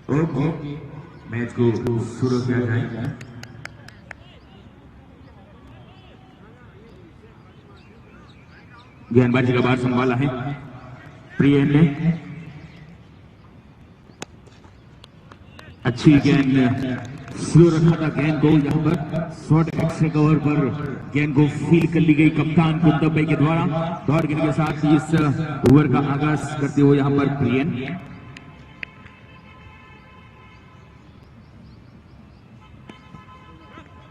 Okay, match को शुरू किया जाए। गेंदबाजी का बार संभाला है प्रियन ने। अच्छी गेंद स्लो रखा था गेंद को, यहाँ पर शॉर्ट एक्स्ट्रा कवर पर गेंद को फील कर ली गई कप्तान कुंदन भाई के द्वारा। दौड़ गेंद के साथ इस ओवर का आगाज करते हुए यहाँ पर प्रियन।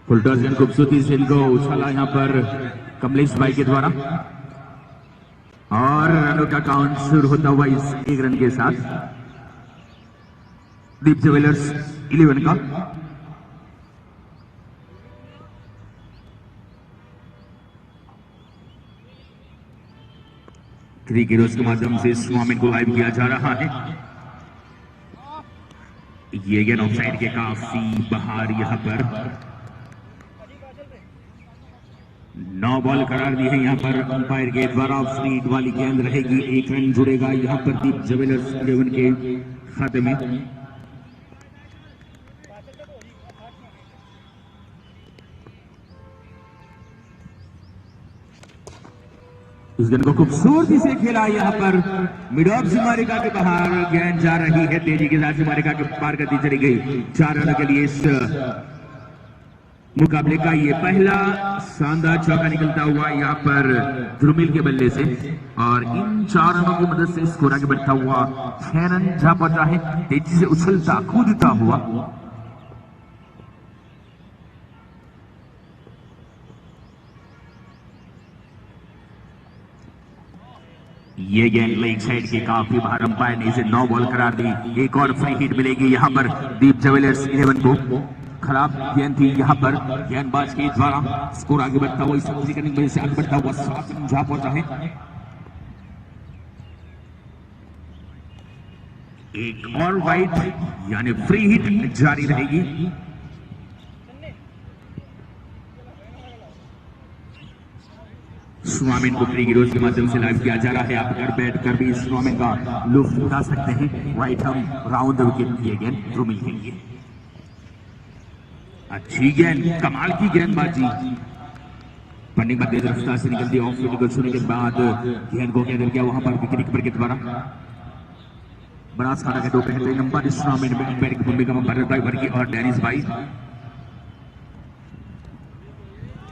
फुल टॉस गेंद खूबसूरती से इनको उछाला यहाँ पर कमलेश भाई के द्वारा और रनों का काउंट शुरू होता हुआ इस एक रन के साथ दीप ज्वेलर्स 11 का। क्रिकेट के माध्यम से इस टूर्नामेंट को लाइव किया जा रहा है। ये गेंद ऑफसाइड के काफी बाहर, यहाँ पर 9 बॉल करार दी है यहाँ पर अंपायर के द्वारा। स्पीड वाली गेंद रहेगी, 1 रन जुड़ेगा यहाँ पर दीप ज्वेलर्स 11 के खाते में। इस गेंद को खूबसूरती से खेला यहाँ पर मिड ऑफ सीमारेखा के बाहर, गेंद जा रही है तेजी के साथ, सीमारेखा के पार करती चली गई। 4 रनों के लिए इस मुकाबले का ये पहला शानदार चौका निकलता हुआ यहाँ पर ध्रुमिल के बल्ले से और इन 4 रनों की मदद से स्कोर आगे बढ़ता हुआ 6 रन जा पहुंचा है, तेजी से उछलता कूदता हुआ। ये गेंद लेग साइड के काफी बाहर, अंपायर ने इसे 9 बॉल करार दी। एक और फ्री हिट मिलेगी यहाँ पर दीप ज्वेलर्स 11 को। खराब गेंद थी यहाँ पर गेंदबाज के द्वारा, स्कोर आगे बढ़ता हुआ इस वजह से आगे बढ़ता हुआ 7 रन जा पहुंचा है। एक और वाइड यानी फ्री हिट जारी रहेगी। टूर्नामेंट को क्रिकेट के माध्यम से लाइव किया जा रहा है। आप घर बैठ कर भी इस टूर्नामेंट का लुत्फ उठा सकते हैं। राइट हम राउंड द विकेट किए गेंद ध्रुमिल के लिए। अच्छी गेंद, कमाल की गेंदबाजी, पन्नी पर तेज रफ्तार से निकलती ऑफ विकेट छूने के बाद गेंद को कैद किया वहां पर विकेट कीपर के द्वारा। बनासकांठा के 2 बेहतरीन नंबर इस टूर्नामेंट में अंपायर की भूमिका में भरत भाई वर्गी और डेनिस भाई।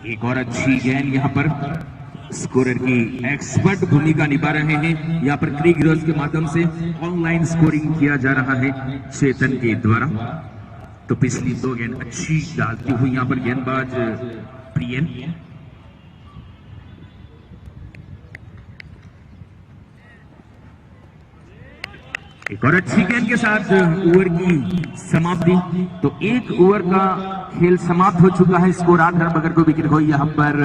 एक और अच्छी गेंद यहाँ पर स्कोरर की एक्सपर्ट भूमिका निभा रहे हैं यहाँ पर क्रिकेट के माध्यम से ऑनलाइन स्कोरिंग किया जा रहा है चेतन के द्वारा। तो पिछली 2 गेंद अच्छी डालती हुई यहाँ पर गेंदबाज प्रियन। एक और अच्छी गेंद के साथ ओवर की समाप्ति। तो 1 ओवर का खेल समाप्त हो चुका है। स्कोर 8 रन बगैर कोई विकेट खोई यहाँ पर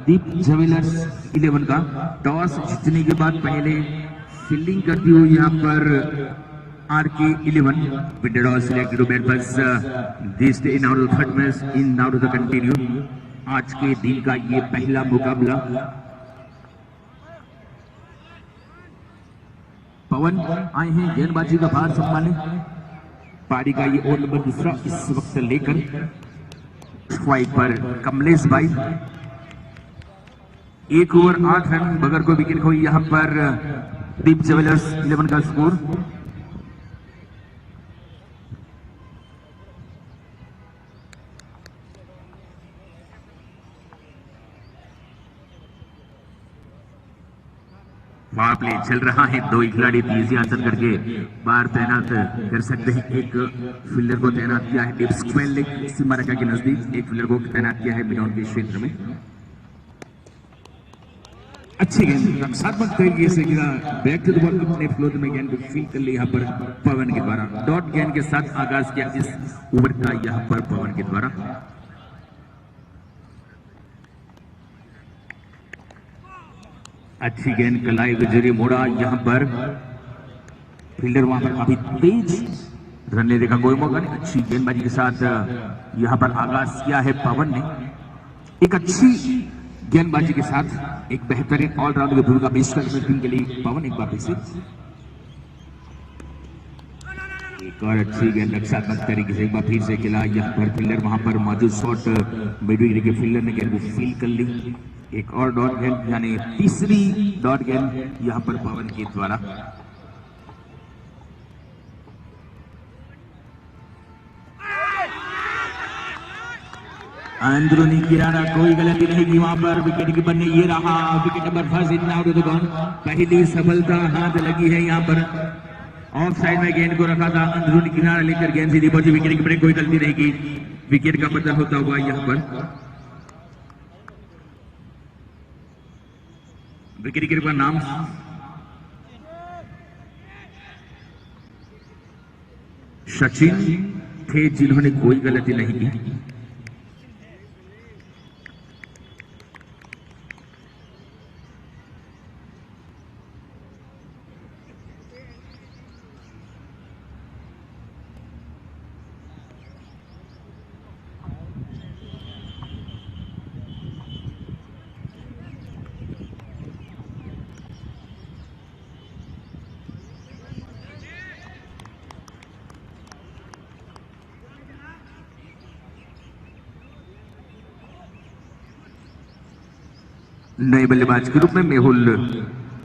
दीप ज्वेलर्स 11 का। टॉस जीतने के बाद पहले फील्डिंग करती हुई यहाँ पर RK 11 with the toss selected to bat first this day in our third match in now to the continue। आज के दिन का ये पहला मुकाबला। पवन आए हैं गेंदबाजी का भार संभालने। पारी का ये ओवर नंबर 2 इस वक्त लेकर स्ट्राइक पर कमलेश भाई। 1 ओवर 8 रन बगैर कोई विकेट खोई यहाँ पर दीप ज्वेलर्स 11 का स्कोर। वहां प्ले चल रहा है। 2 खिलाड़ी तेजी हासिल करके बाहर तैनात कर सकते हैं। एक फील्डर को तैनात किया है डीप स्क्वायर लेग सीमारेखा के नजदीक, एक फील्डर को तैनात किया है मिड ऑन के क्षेत्र में। अच्छी गेंद रक्षात्मक तरीके से गिरा, बैक टू द बॉल अपने फ्लोर में गेंद को फील कर ली यहाँ पर पवन के द्वारा। डॉट गेंद के साथ आगाज किया इस ओवर का यहाँ पर पवन के द्वारा। अच्छी गेंद कलाई के जरिए मोड़ा यहाँ पर फील्डर, वहां पर काफी तेज रन लेने का कोई मौका नहीं। अच्छी गेंदबाजी के साथ यहाँ पर आगाज किया है पवन ने। एक अच्छी गेंदबाजी के साथ एक बेहतरीन ऑलराउंडर की भूमिका पेश करने टीम के लिए पवन एक बार फिर से। और अच्छी गेंद रक्षात्मक तरीके से एक बार फिर से खेला। यहाँ पर फील्डर वहां पर मौजूद शॉट मिडविकेट के फील्डर ने गेंद को फील कर ली। एक और डॉट गेंद यानी तीसरी डॉट गेंद यहाँ पर पवन के द्वारा। अंदरूनी किनारा कोई गलती नहीं की वहां पर। विकेट कीपर ने ये रहा wicket number first in out of the gone. पहली सफलता हाथ लगी है यहाँ पर। ऑफ साइड में गेंद को रखा था, अंदरूनी किनारा लेकर गेंद सीधी पहुंची। विकेट कीपर ने कोई गलती नहीं की। विकेट का बदल होता हुआ यहाँ पर विकेट कीपर का नाम सचिन थे जिन्होंने कोई गलती नहीं की। नए बल्लेबाज के रूप में मेहुल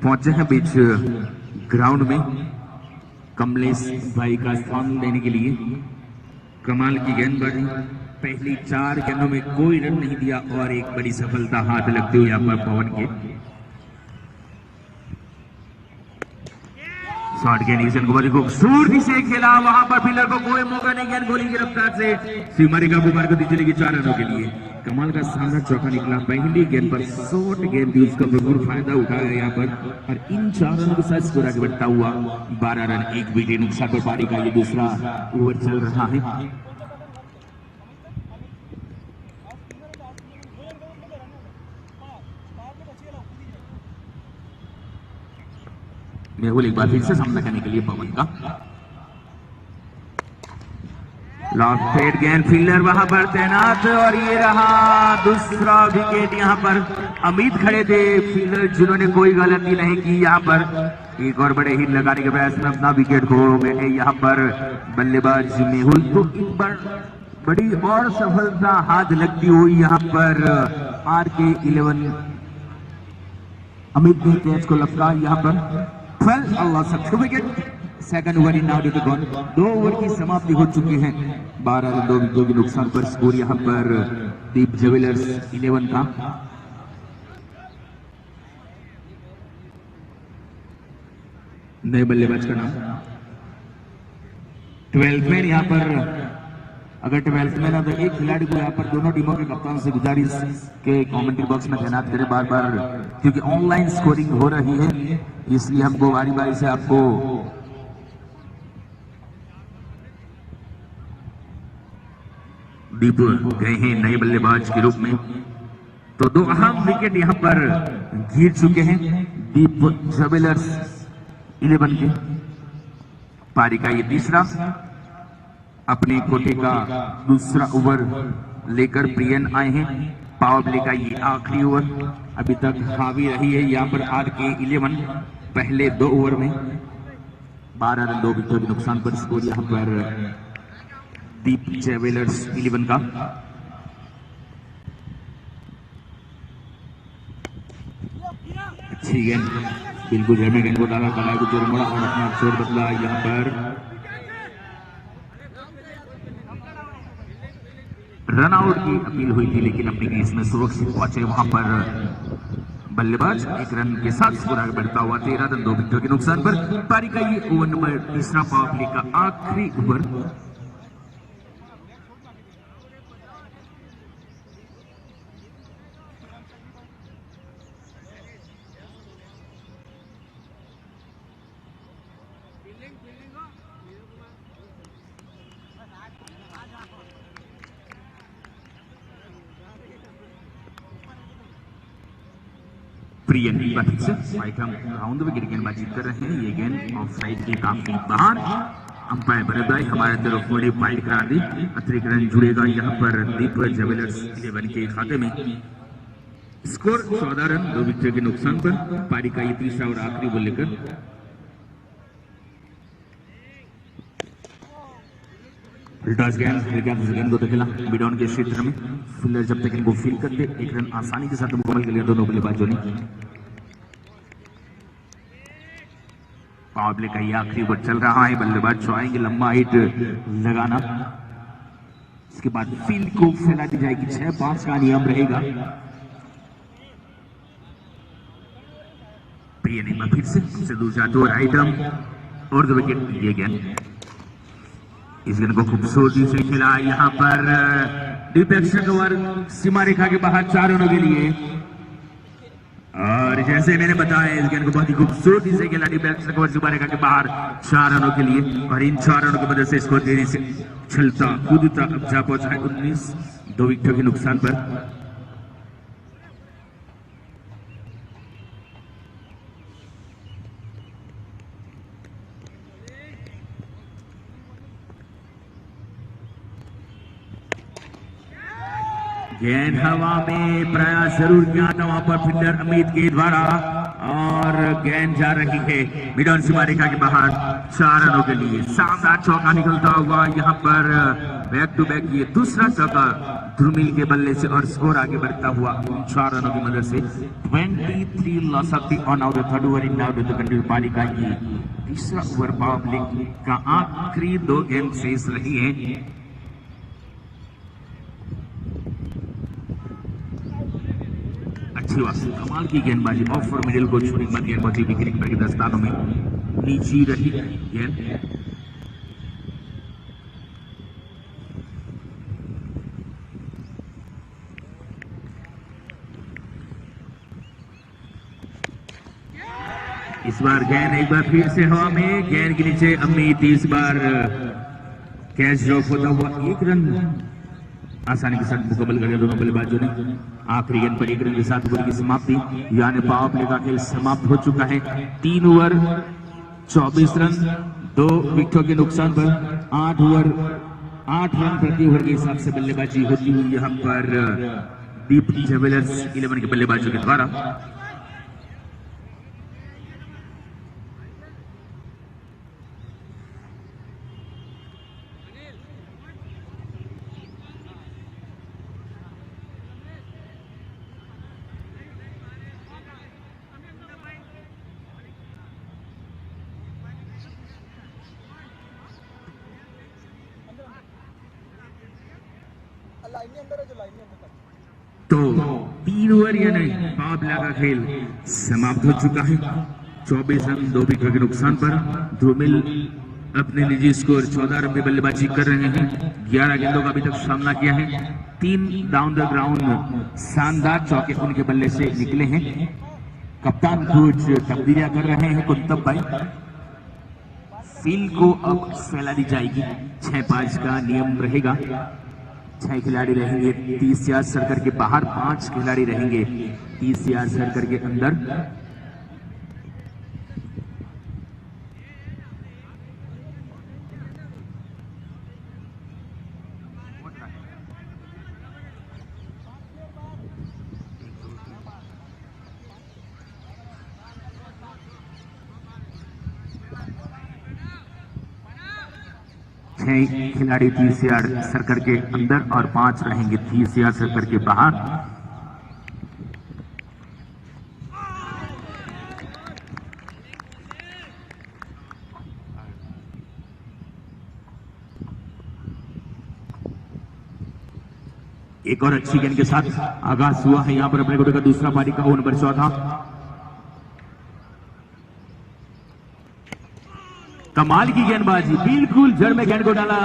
पहुंचे हैं बीच ग्राउंड में कमलेश भाई का स्थान लेने के लिए। कमाल की गेंदबाजी, पहली 4 गेंदों में कोई रन नहीं दिया और एक बड़ी सफलता हाथ लगती हुई यहाँ पर पवन के। शॉट के नीचे कुमारी को खूबसूरती से खेला, वहां पर फील्डर को कोई मौका नहीं। गेंद गोली की रफ्तार से सीमारी का कुमार को दी चलेगी 4 रनों के लिए। कमाल का शानदार चौका निकला। पहली गेंद पर शॉर्ट गेंद थी, उसका भरपूर फायदा उठाया यहाँ पर और इन 4 रनों के साथ स्कोर आगे बढ़ता हुआ 12 रन 1 विकेट नुकसान पर पारी का ये दूसरा ओवर चल रहा है। मेहुल एक बार फिर से सामना करने के लिए पवन का लॉन्ग फेड गेंद, फील्डर वहां पर तैनात और ये रहा दूसरा विकेट। यहाँ पर अमित खड़े थे फील्डर जिन्होंने कोई गलती नहीं की। यहाँ पर एक और बड़े हिट लगाने के प्रयास में अपना विकेट खो बैठे यहाँ पर बल्लेबाज मेहुल। तो एक बार बड़ी और सफलता हाथ लगती हुई यहाँ पर RK11 अमित ने कैच को लपका। यहाँ पर 12 और loss wicket. Second over in out of the gone. 2 over की समाप्ति हो चुकी है। 12 रन 2 विकेटों के नुकसान पर स्कोर यहाँ पर दीप ज्वेलर्स 11 का। नए बल्लेबाज का नाम 12th मैन यहाँ पर। अगर 12th मैन है तो एक खिलाड़ी को यहाँ पर दोनों टीमों के कप्तान से गुजारिश के कमेंट्री बॉक्स में तैनात करें बार बार, क्योंकि ऑनलाइन स्कोरिंग हो रही है इसलिए हमको बारी बारी से आपको दीप गए हैं नए बल्लेबाज के रूप में। तो 2 अहम विकेट यहां पर गिर चुके हैं दीप ज्वेलर्स 11 के। पारी का ये तीसरा अपने कोटे का दूसरा ओवर लेकर प्रियन आए हैं। पावर प्ले का ये आखिरी ओवर अभी तक हावी रही है यहाँ पर RK11। पहले 2 ओवर में 12 रन 2 विकेटों के नुकसान पर स्कोर यहाँ पर दीप ज्वेलर्स 11 का। अच्छी गेंद, बिल्कुल जड़ में गेंद को डाला, कलाई को जोर मोड़ा और अपना स्कोर बदला। यहाँ पर रन आउट की अपील हुई थी लेकिन अपनी क्रीज में सुरक्षित पहुंचे वहां पर बल्लेबाज। 1 रन के साथ स्कोर आगे बढ़ता हुआ 13 रन 2 विकेटों के नुकसान पर। पारी का ये ओवर नंबर तीसरा पावर प्ले का आखिरी ओवर। प्रियन राउंड विकेट गेंदबाजी कर रहे हैं। ये गेंद ऑफ साइड के काफी बाहर। अंपायर बल्लेबाज हमारे तरफ बड़ी वाइड करार दी। अतिरिक्त रन जुड़ेगा यहाँ पर दीप ज्वेलर्स 11 के खाते में। स्कोर 14 रन 2 विकेट के नुकसान पर। पारी का ये तीसरा और आखिरी बॉल लेकर टॉस गेंद को खेला मिड ऑन के क्षेत्र में। फील्डर जब तक इनको फील करते एक रन आसानी के साथ मुकम्मल कर लिया दोनों बल्लेबाजों ने। पावर प्ले का ये आखिरी ओवर चल रहा है। बल्लेबाज जो आएंगे लंबा हिट लगाना, इसके बाद फील्ड को फैला दी जाएगी। 6-5 का नियम रहेगा। प्रिय नेमा फिर से दूर जाते हुए आइटम और 2 विकेट ये गेंद। इस गेंद को खूबसूरती से खेला यहाँ पर डीप एक्स्ट्रा कवर सीमा रेखा के बाहर 4 रनों के लिए। और जैसे मैंने बताया इस गेंद को बहुत ही खूबसूरती से खेला डीप एक्स्ट्रा कवर सीमा रेखा के बाहर 4 रनों के लिए। और इन 4 रनों की वजह से इसको तेजी से चलता कूदता अब जा पहुंचा है 19, 2 विकेटों के नुकसान पर। गेंद हवा में प्रयास जरूर किया था वहां पर फील्डर अमित के द्वारा, और गेंद जा रही है मिड ऑन सीमा रेखा के बाहर 4 रनों के लिए। शानदार चौका निकलता हुआ यहाँ पर बैक टू बैक ये दूसरा चौका ध्रुमिल के बल्ले से, और स्कोर आगे बढ़ता हुआ 4 रनों की मदद से। 23 loss of the on out third over in out the country पारी का ये तीसरा ओवर पावर प्ले का आखिरी 2 गेंद शेष रही है। अच्छी बात, कमाल की गेंदबाजी ऑफ फॉर मिडिल को छूने के बाद गेंदबाजी विकेट कीपर के दस्तानों में नीची रही गेंद। इस बार गेंद एक बार फिर से हवा में, गेंद के नीचे अमित इस बार कैच ड्रॉप होता हुआ 1 रन आसानी के साथ मुकम्मल कर लिया दोनों बल्लेबाजों ने। आखिरी गेंद पर 1 रन के साथ ओवर की समाप्ति, यानी पावर प्ले का खेल समाप्त हो चुका है। 3 ओवर 24 रन 2 विकेटों के नुकसान पर 8 ओवर 8 रन प्रति ओवर के हिसाब से बल्लेबाजी होती हुई यहाँ पर दीप ज्वेलर्स 11 के बल्लेबाजों के द्वारा। तो 3 ओवर यानी पावर प्ले का खेल समाप्त हो चुका है। 24 रन 2 विकेट के नुकसान पर ध्रुमिल अपने निजी स्कोर 14 रन में बल्लेबाजी कर रहे हैं। 11 गेंदों का अभी तक सामना किया है। 3 डाउन द ग्राउंड शानदार चौके उनके बल्ले से निकले हैं। कप्तान कुछ तब्दीलियां कर रहे हैं कुंतब भाई। फील्ड को अब फैला दी जाएगी। 6-5 का नियम रहेगा। 6 खिलाड़ी रहेंगे 30 यार्ड सर्कल के बाहर, 5 खिलाड़ी रहेंगे 30 यार्ड सर्कल के अंदर। खिलाड़ी 30 यार्ड सर्कल के अंदर और 5 रहेंगे 30 यार्ड सर्कल के बाहर। एक और अच्छी गेंद के साथ आगाज हुआ है यहां पर अपने गुटे का दूसरा पारी का ओवर नंबर 14। कमाल की गेंदबाजी, बिल्कुल जड़ में गेंद को डाला,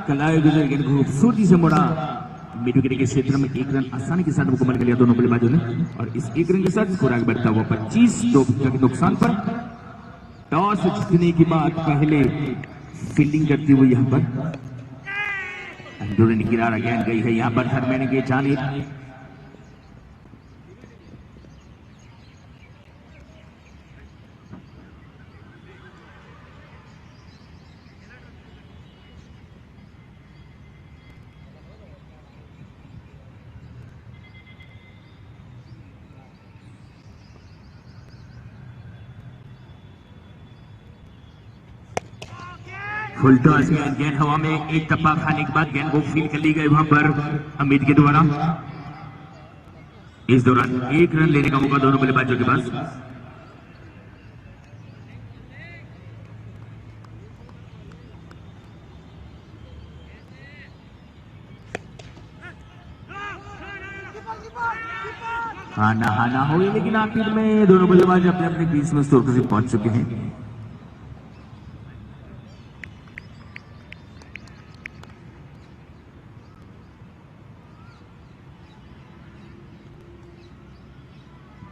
कलाई गुजर गेंद को खूबसूरती से मोड़ा। मिड विकेट के क्षेत्र में 1 रन आसानी के साथ मुकम्मल कर लिया दोनों बल्लेबाजों ने, और इस 1 रन के साथ स्कोर आगे बढ़ता हुआ 25, 2 विकेट के नुकसान पर। टॉस जीतने के बाद पहले फील्डिंग करती हुई यहाँ पर अंदरूनी किनारा गेंद गई है यहाँ पर धर्मेंद्र की जानिब। फुल टॉस में गेंद हवा में एक टप्पा खाने के बाद गेंद को फील कर ली गई वहां पर अमित के द्वारा। इस दौरान एक रन लेने का मौका दोनों बल्लेबाजों के पास। हाना हो गई, लेकिन आखिर में दोनों बल्लेबाज अपने अपने क्रीज में स्कोर से पहुंच चुके हैं।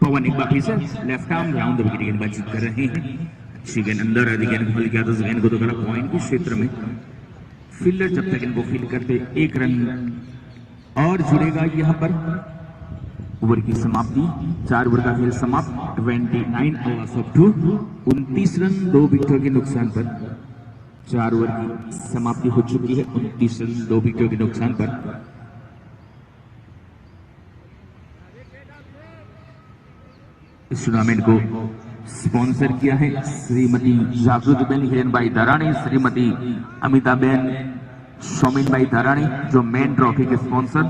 पवन एक बार फिर से लेफ्ट आर्म राउंड विकेट गेंदबाजी कर रहे हैं। अच्छी गेंद अंदर आदि गेंद फल किया तो गेंद को तो करा पॉइंट के क्षेत्र में। फील्डर जब तक इनको फील करते एक रन और जुड़ेगा यहाँ पर। ओवर की समाप्ति, 4 ओवर का खेल समाप्त। 29 ओवर्स ऑफ 2, 29 रन 2 विकेटों के नुकसान पर 4 ओवर की समाप्ति हो चुकी है। 29 रन 2 विकेटों के नुकसान पर। इस टूर्नामेंट को स्पॉन्सर किया है श्रीमती जागृतिबेन हिरेनबाई धाराणी, श्रीमती अमिताबेन शौमिनबाई धाराणी जो मेन ट्रॉफी के स्पॉन्सर,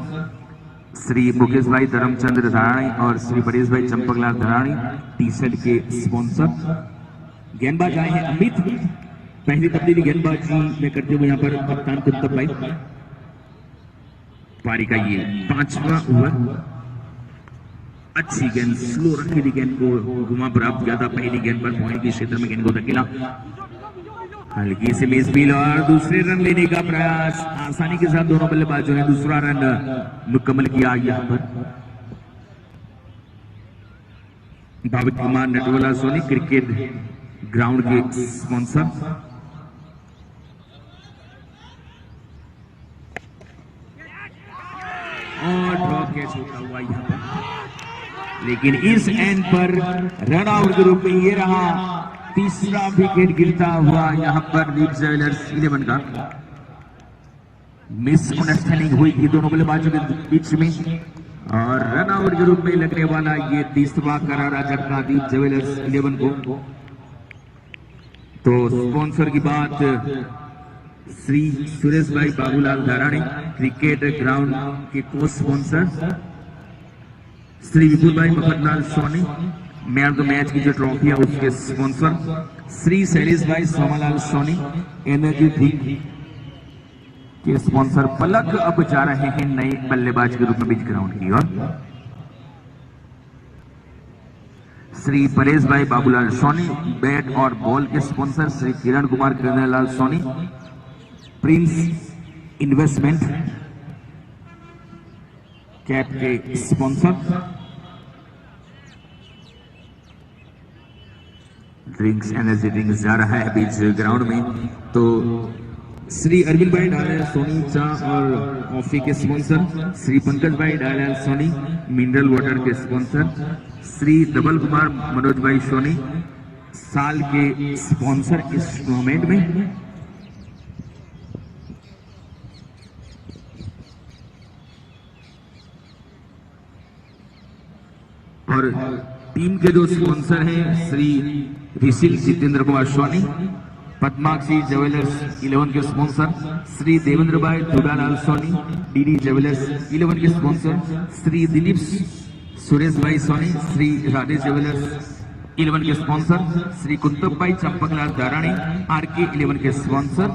श्री मुकेश भाई धर्मचंद्र धाराणी और श्री परेश भाई चंपकलाल धाराणी टी शर्ट के स्पॉन्सर। गेंदबाज आए हैं अमित, पहली तब्दीली गेंदबाजी में करते हुए यहाँ पर कप्तान कुत्तब भाई। पारी का ये 5वां ओवर। अच्छी गेंद, स्लो रखी थी गेंद को, घुमा प्राप्त किया था पहली गेंद पर पॉइंट के क्षेत्र में गेंद को धकेला। हल्की से मिस फील और दूसरे रन लेने का प्रयास। आसानी के साथ दोनों बल्लेबाजों ने दूसरा रन मुकम्मल किया। यहाँ पर भाविक कुमार नटवाला सोनी क्रिकेट ग्राउंड के स्पॉन्सर। और ड्रॉप कैच होता हुआ यहाँ पर, लेकिन इस एंड पर रन आउट के रूप में ये रहा। तीसरा विकेट गिरता हुआ यहाँ पर दीप ज्वेलर्स 11 का। मिसअंडरस्टैंडिंग हुई थी दोनों बल्लेबाजों के बीच में और रन आउट के रूप में लगने वाला ये तीसरा करारा झटका दीप ज्वेलर्स 11 को। तो स्पॉन्सर की बात श्री सुरेश भाई बाबूलाल धाराणी क्रिकेट ग्राउंड के को sponsor, Shri Vipul bhai Mafatlal Soni man of the match की जो ट्रॉफी है उसके sponsor, Shri Shailesh bhai Somalal Soni energy drink के स्पॉन्सर। पलक अब जा रहे हैं नए बल्लेबाज के रूप में बीच ग्राउंड की ओर। श्री परेश भाई बाबूलाल सोनी बैट और बॉल के sponsor, Shri Kiran Kumar Krishnalal Soni prince investment cap के स्पॉन्सर। ड्रिंक्स एनर्जी ड्रिंक्स जा रहा है बीच ग्राउंड में। तो श्री अरविंद भाई डालाल सोनी चाय और कॉफी के स्पॉन्सर, श्री पंकज भाई डालाल सोनी मिनरल वाटर के स्पॉन्सर, श्री धवल कुमार मनोज भाई सोनी साल के स्पॉन्सर इस टूर्नामेंट में। और टीम के जो स्पॉन्सर हैं श्री ऋषिल जितेंद्र कुमार सोनी पद्माक्षी ज्वेलर्स 11 के स्पॉन्सर, श्री देवेंद्र भाई दुलालाल सोनी डीडी ज्वेलर्स 11 के स्पॉन्सर, श्री दिलीप सुरेश भाई सोनी श्री राधे ज्वेलर्स 11 के स्पॉन्सर, श्री कुंतब भाई चंपकलाल धाराणी आरके 11 के स्पॉन्सर,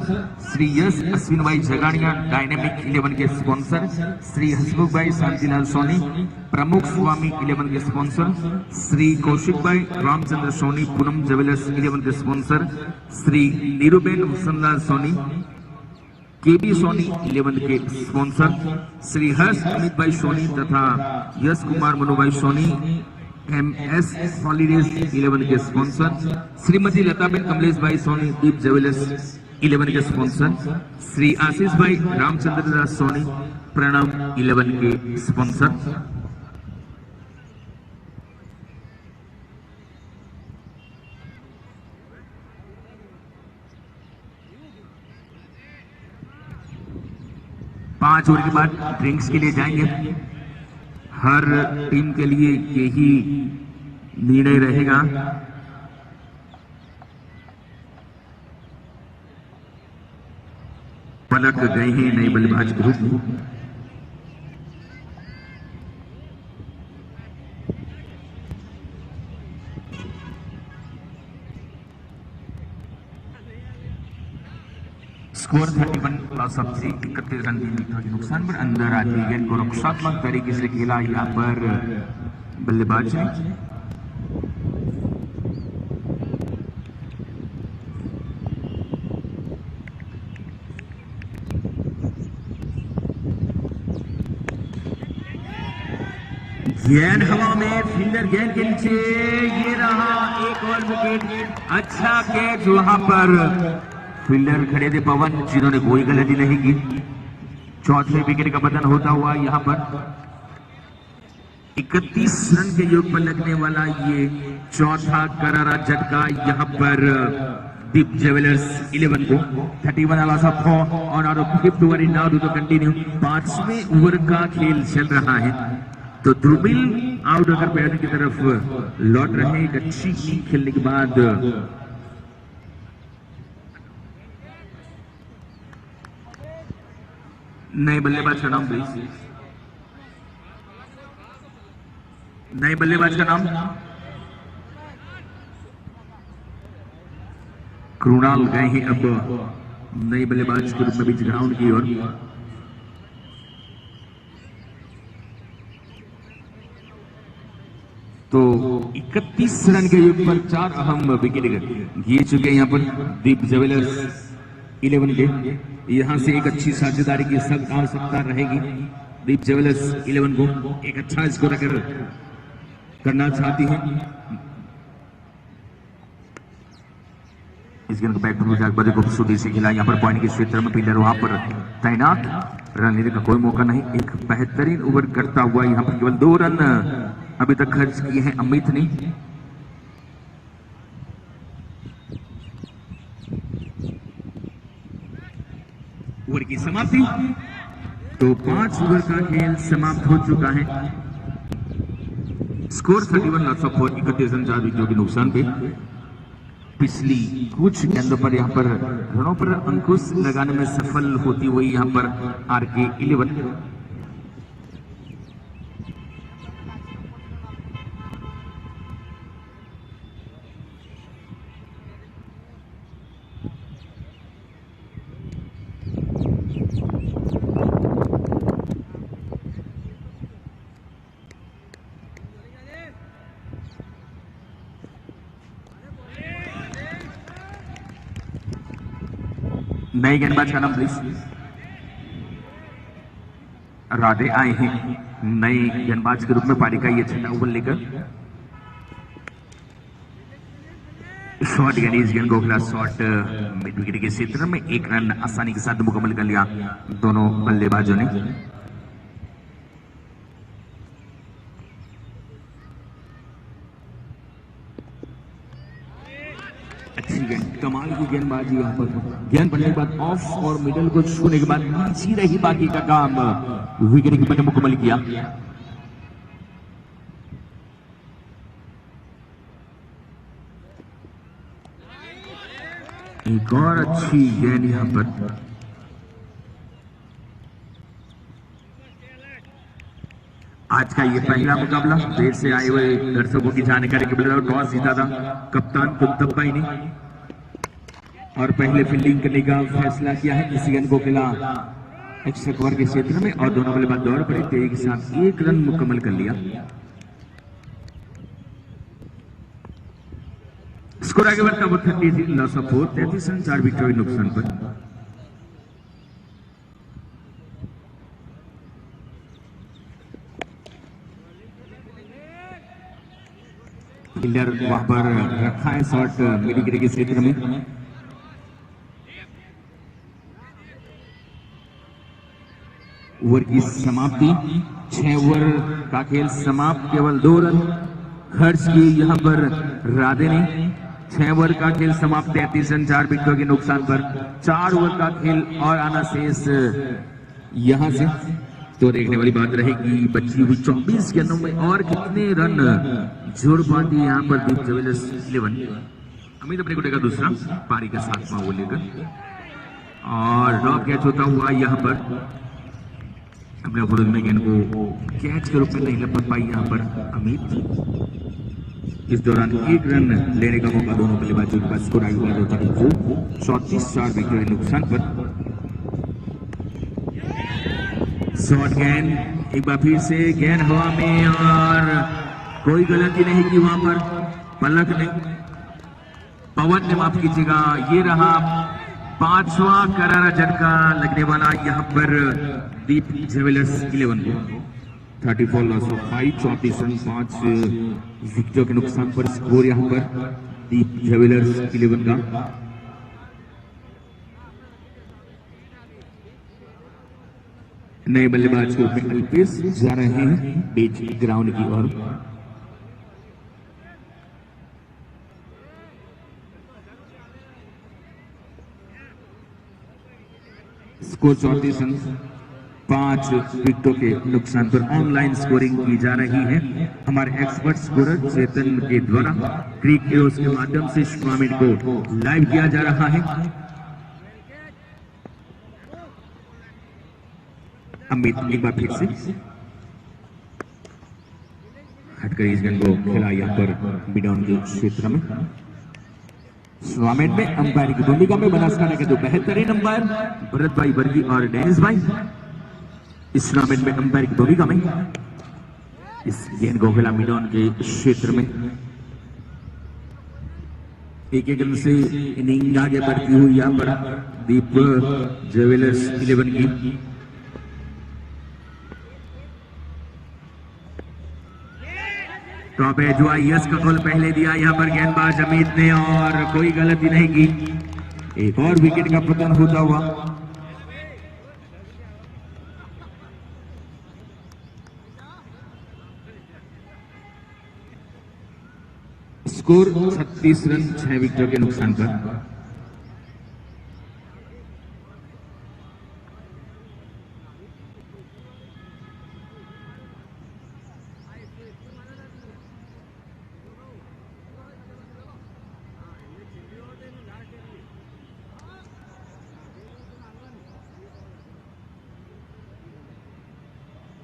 श्री यश अश्विन भाई जगाड़िया डायनेमिक 11 के स्पॉन्सर, श्री हसमुख भाई शांतिलाल सोनी प्रमुख स्वामी 11 के स्पॉन्सर, श्री कौशिक भाई रामचंद्र सोनी पूनम ज्वेलर्स 11 के स्पॉन्सर, श्री नीरूबेन हुसनलाल सोनी केबी सोनी 11 के स्पॉन्सर, श्री हर्ष अमित भाई सोनी तथा यश कुमार मनु भाई सोनी MS हॉलीडेज 11 के स्पॉन्सर, श्रीमती लताबेन कमलेश भाई सोनी दीप ज्वेलर्स 11 के स्पॉन्सर, श्री आशीष भाई रामचंद्र दास सोनी प्रणव 11 के स्पॉन्सर। पांच ओवर के बाद ड्रिंक्स के लिए जाएंगे। हर टीम के लिए यही निर्णय रहेगा। पलक गए हैं नए बल्लेबाज group. Score 31 plus of 3, 31 run के नुकसान पर अंदर आती गेंद को रक्षात्मक तरीके से खेला यहाँ पर बल्लेबाज ने। गेंद हवा में, फील्डर गेंद के नीचे, ये रहा एक और विकेट। अच्छा कैच वहां पर फील्डर खड़े थे पवन, जिन्होंने कोई गलती नहीं की। चौथे विकेट का पतन होता हुआ यहां पर 31 रन के योग पर लगने वाला ये चौथा करारा झटका यहां पर दीप ज्वेलर्स 11 को 31 loss of 4 on out of 5th over in now to continue. 5वें ओवर का खेल चल रहा है तो ध्रुमिल आउट होकर पैर की तरफ लौट रहे। एक अच्छी खेलने के बाद नए बल्लेबाज का नाम प्लीज, नए बल्लेबाज का नाम कृणाल गए हैं अब नए बल्लेबाज के रूप में बीच ग्राउंड की ओर। तो 31 रन के युग पर 4 अहम विकेट गिर चुके हैं यहाँ पर दीप ज्वेलर्स 11 के। यहां से एक अच्छी साझेदारी की सख्त आवश्यकता रहेगी दीप ज्वेलर्स 11 को। एक अच्छा स्कोर अगर करना चाहती है। इस गेंद को बैक टू जाग बड़े खूबसूरती से खिला यहाँ पर पॉइंट के क्षेत्र में फील्डर वहां पर तैनात, रन लेने का कोई मौका नहीं। एक बेहतरीन ओवर करता हुआ यहाँ पर केवल 2 रन अभी तक खर्च किए हैं अमित ने। ओवर की समाप्ति, तो 5 ओवर का खेल समाप्त हो चुका है। स्कोर 31 लॉस ऑफ 4, 31 रन 4 विकेटों के नुकसान पे। पिछली कुछ गेंदों पर यहाँ पर रनों पर अंकुश लगाने में सफल होती हुई यहाँ पर आरके 11। नए गेंदबाज का नाम प्लीज। राधे आए हैं नए गेंदबाज के रूप में पारी का ये 6वां ओवर लेकर। शॉर्ट गेंद, इस गेंद को खिला शॉर्ट मिड विकेट के क्षेत्र में 1 रन आसानी के साथ मुकम्मल कर लिया दोनों बल्लेबाजों ने। अच्छी गेंद, कमाल की गेंदबाजी यहाँ पर। गेंद पड़ने के बाद ऑफ और मिडल को छूने के बाद पीछे रही, बाकी का काम विकेट कीपर ने मुकम्मल किया। एक और अच्छी गेंद यहाँ पर। आज का ये पहला मुकाबला देर से आए हुए दर्शकों की जानकारी के लिए टॉस जीता था कप्तान कुंतब भाई ने और पहले फील्डिंग करने का फैसला किया है। इस गेंद को खिला एक्स्ट्रा कवर के क्षेत्र में और दोनों बल्लेबाज दौड़ पड़े, तेजी के साथ 1 रन मुकम्मल कर लिया। स्कोर आगे बढ़ता हुआ 33 लॉस ऑफ 4, 33 रन 4 विकेटों के नुकसान पर। फील्डर वहां पर रखा है शॉट मिड विकेट के क्षेत्र में। ओवर की समाप्ति, 6 ओवर का खेल समाप्त, केवल 2 रन खर्च किए यहाँ पर राधे ने। 6 ओवर का खेल समाप्त, 33 रन 4 विकेटों के नुकसान पर। 4 ओवर का खेल और आना शेष यहां से। तो देखने वाली बात रहेगी बची हुई 24 गेंदों में और कितने रन जोड़ पाती है यहाँ पर दीप ज्वेलर्स 11। अमित अपने को देगा दूसरा पारी का 7वां ओवर लेकर। और ड्रॉप कैच होता हुआ यहाँ पर अपने फुल में गेंद को कैच के रूप में नहीं लपक पाई यहाँ पर अमित। इस दौरान एक रन लेने का मौका दोनों बल्लेबाजों के पास। स्कोर आगे बढ़ा 34 विकेट के नुकसान पर। शॉर्ट गेंद एक बार फिर से गेंद हवा में और कोई गलती नहीं की वहां पर पलक ने पवन ने माफ कीजिएगा। ये रहा 5वां करारा झटका लगने वाला यहाँ पर दीप ज्वेलर्स 11 को। 34 लॉस ऑफ 5, 34 रन 5 विकेटों के नुकसान पर। स्कोर यहाँ पर दीप ज्वेलर्स 11 का। नए बल्लेबाज के रूप में अल्पेश जा रहे हैं बीच ग्राउंड की ओर। स्कोर 34 रन 5 विकेटों के नुकसान पर। ऑनलाइन स्कोरिंग की जा रही है हमारे एक्सपर्ट स्कोरर चेतन के द्वारा। क्रिक हीरोज के माध्यम से इस टूर्नामेंट को लाइव किया जा रहा है। अमित एक बार फिर से हटकर इस गेंद को खेला यहाँ पर बिडॉन के क्षेत्र में। टूर्नामेंट में अंपायर की भूमिका में बनासकांठा के 2 बेहतरीन अंपायर भरत भाई वर्गी और डेनिस भाई इस टूर्नामेंट में अंपायर की भूमिका में। इस गेंद को खेला मिडॉन के क्षेत्र में। एक रन से इनिंग आगे बढ़ती हुई यहाँ पर दीप ज्वेलर्स 11 की। टॉप एज हुआ यस का गोल पहले दिया यहाँ पर गेंदबाज अमित ने और कोई गलती नहीं की। एक और विकेट का पतन होता हुआ। स्कोर 36 रन 6 विकेटों के नुकसान पर।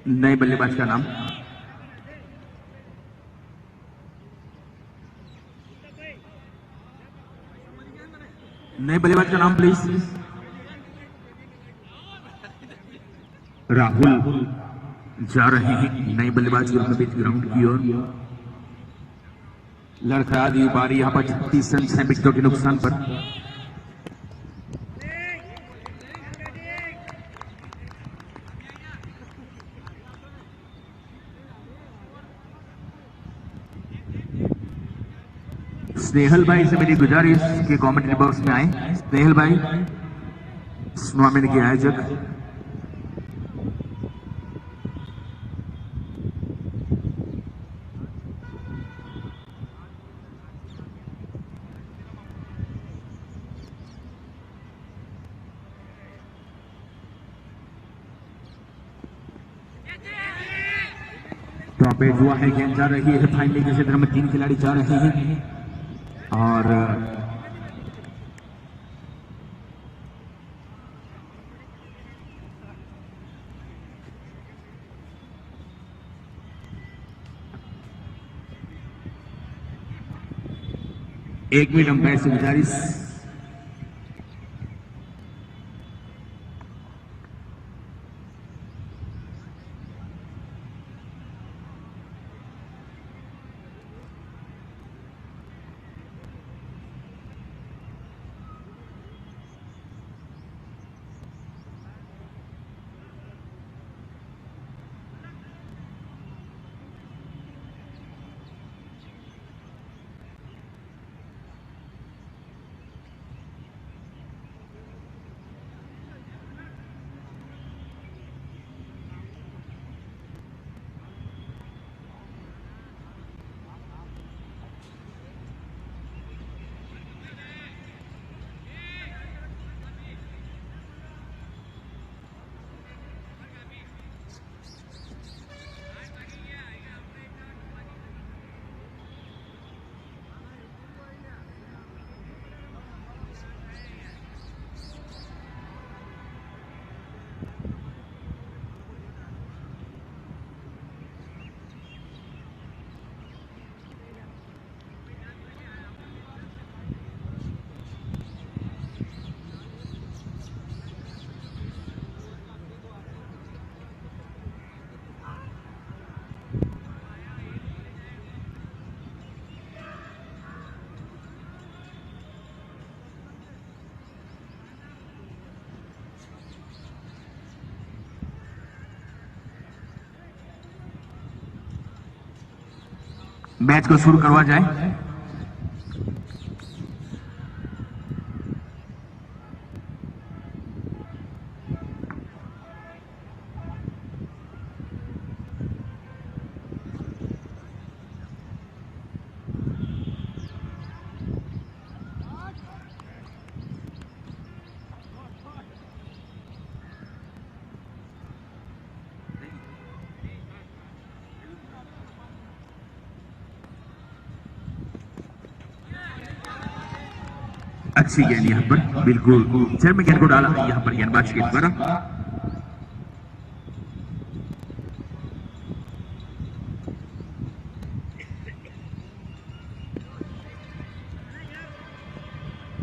नए बल्लेबाज का नाम नए बल्लेबाज का नाम प्लीज। राहुल जा रहे हैं नए बल्लेबाज के रूप में बीच ग्राउंड की ओर। लड़खड़ा दी पारी यहाँ पर 36 रन 6 विकेटों के नुकसान पर। स्नेहल भाई से मेरी गुजारिश के कमेंट्री बॉक्स में आए। स्नेहल भाई इस टूर्नामेंट के आयोजक। टॉप एज हुआ है गेंद जा रही है फाइनली के क्षेत्र में। 3 खिलाड़ी जा रहे हैं और एक मिनट अंपायर से गुजारिश। मैच को शुरू करवा जाए। अच्छी गेंद यहाँ पर बिल्कुल चर में गेंद को डाला यहाँ पर गेंदबाज के द्वारा।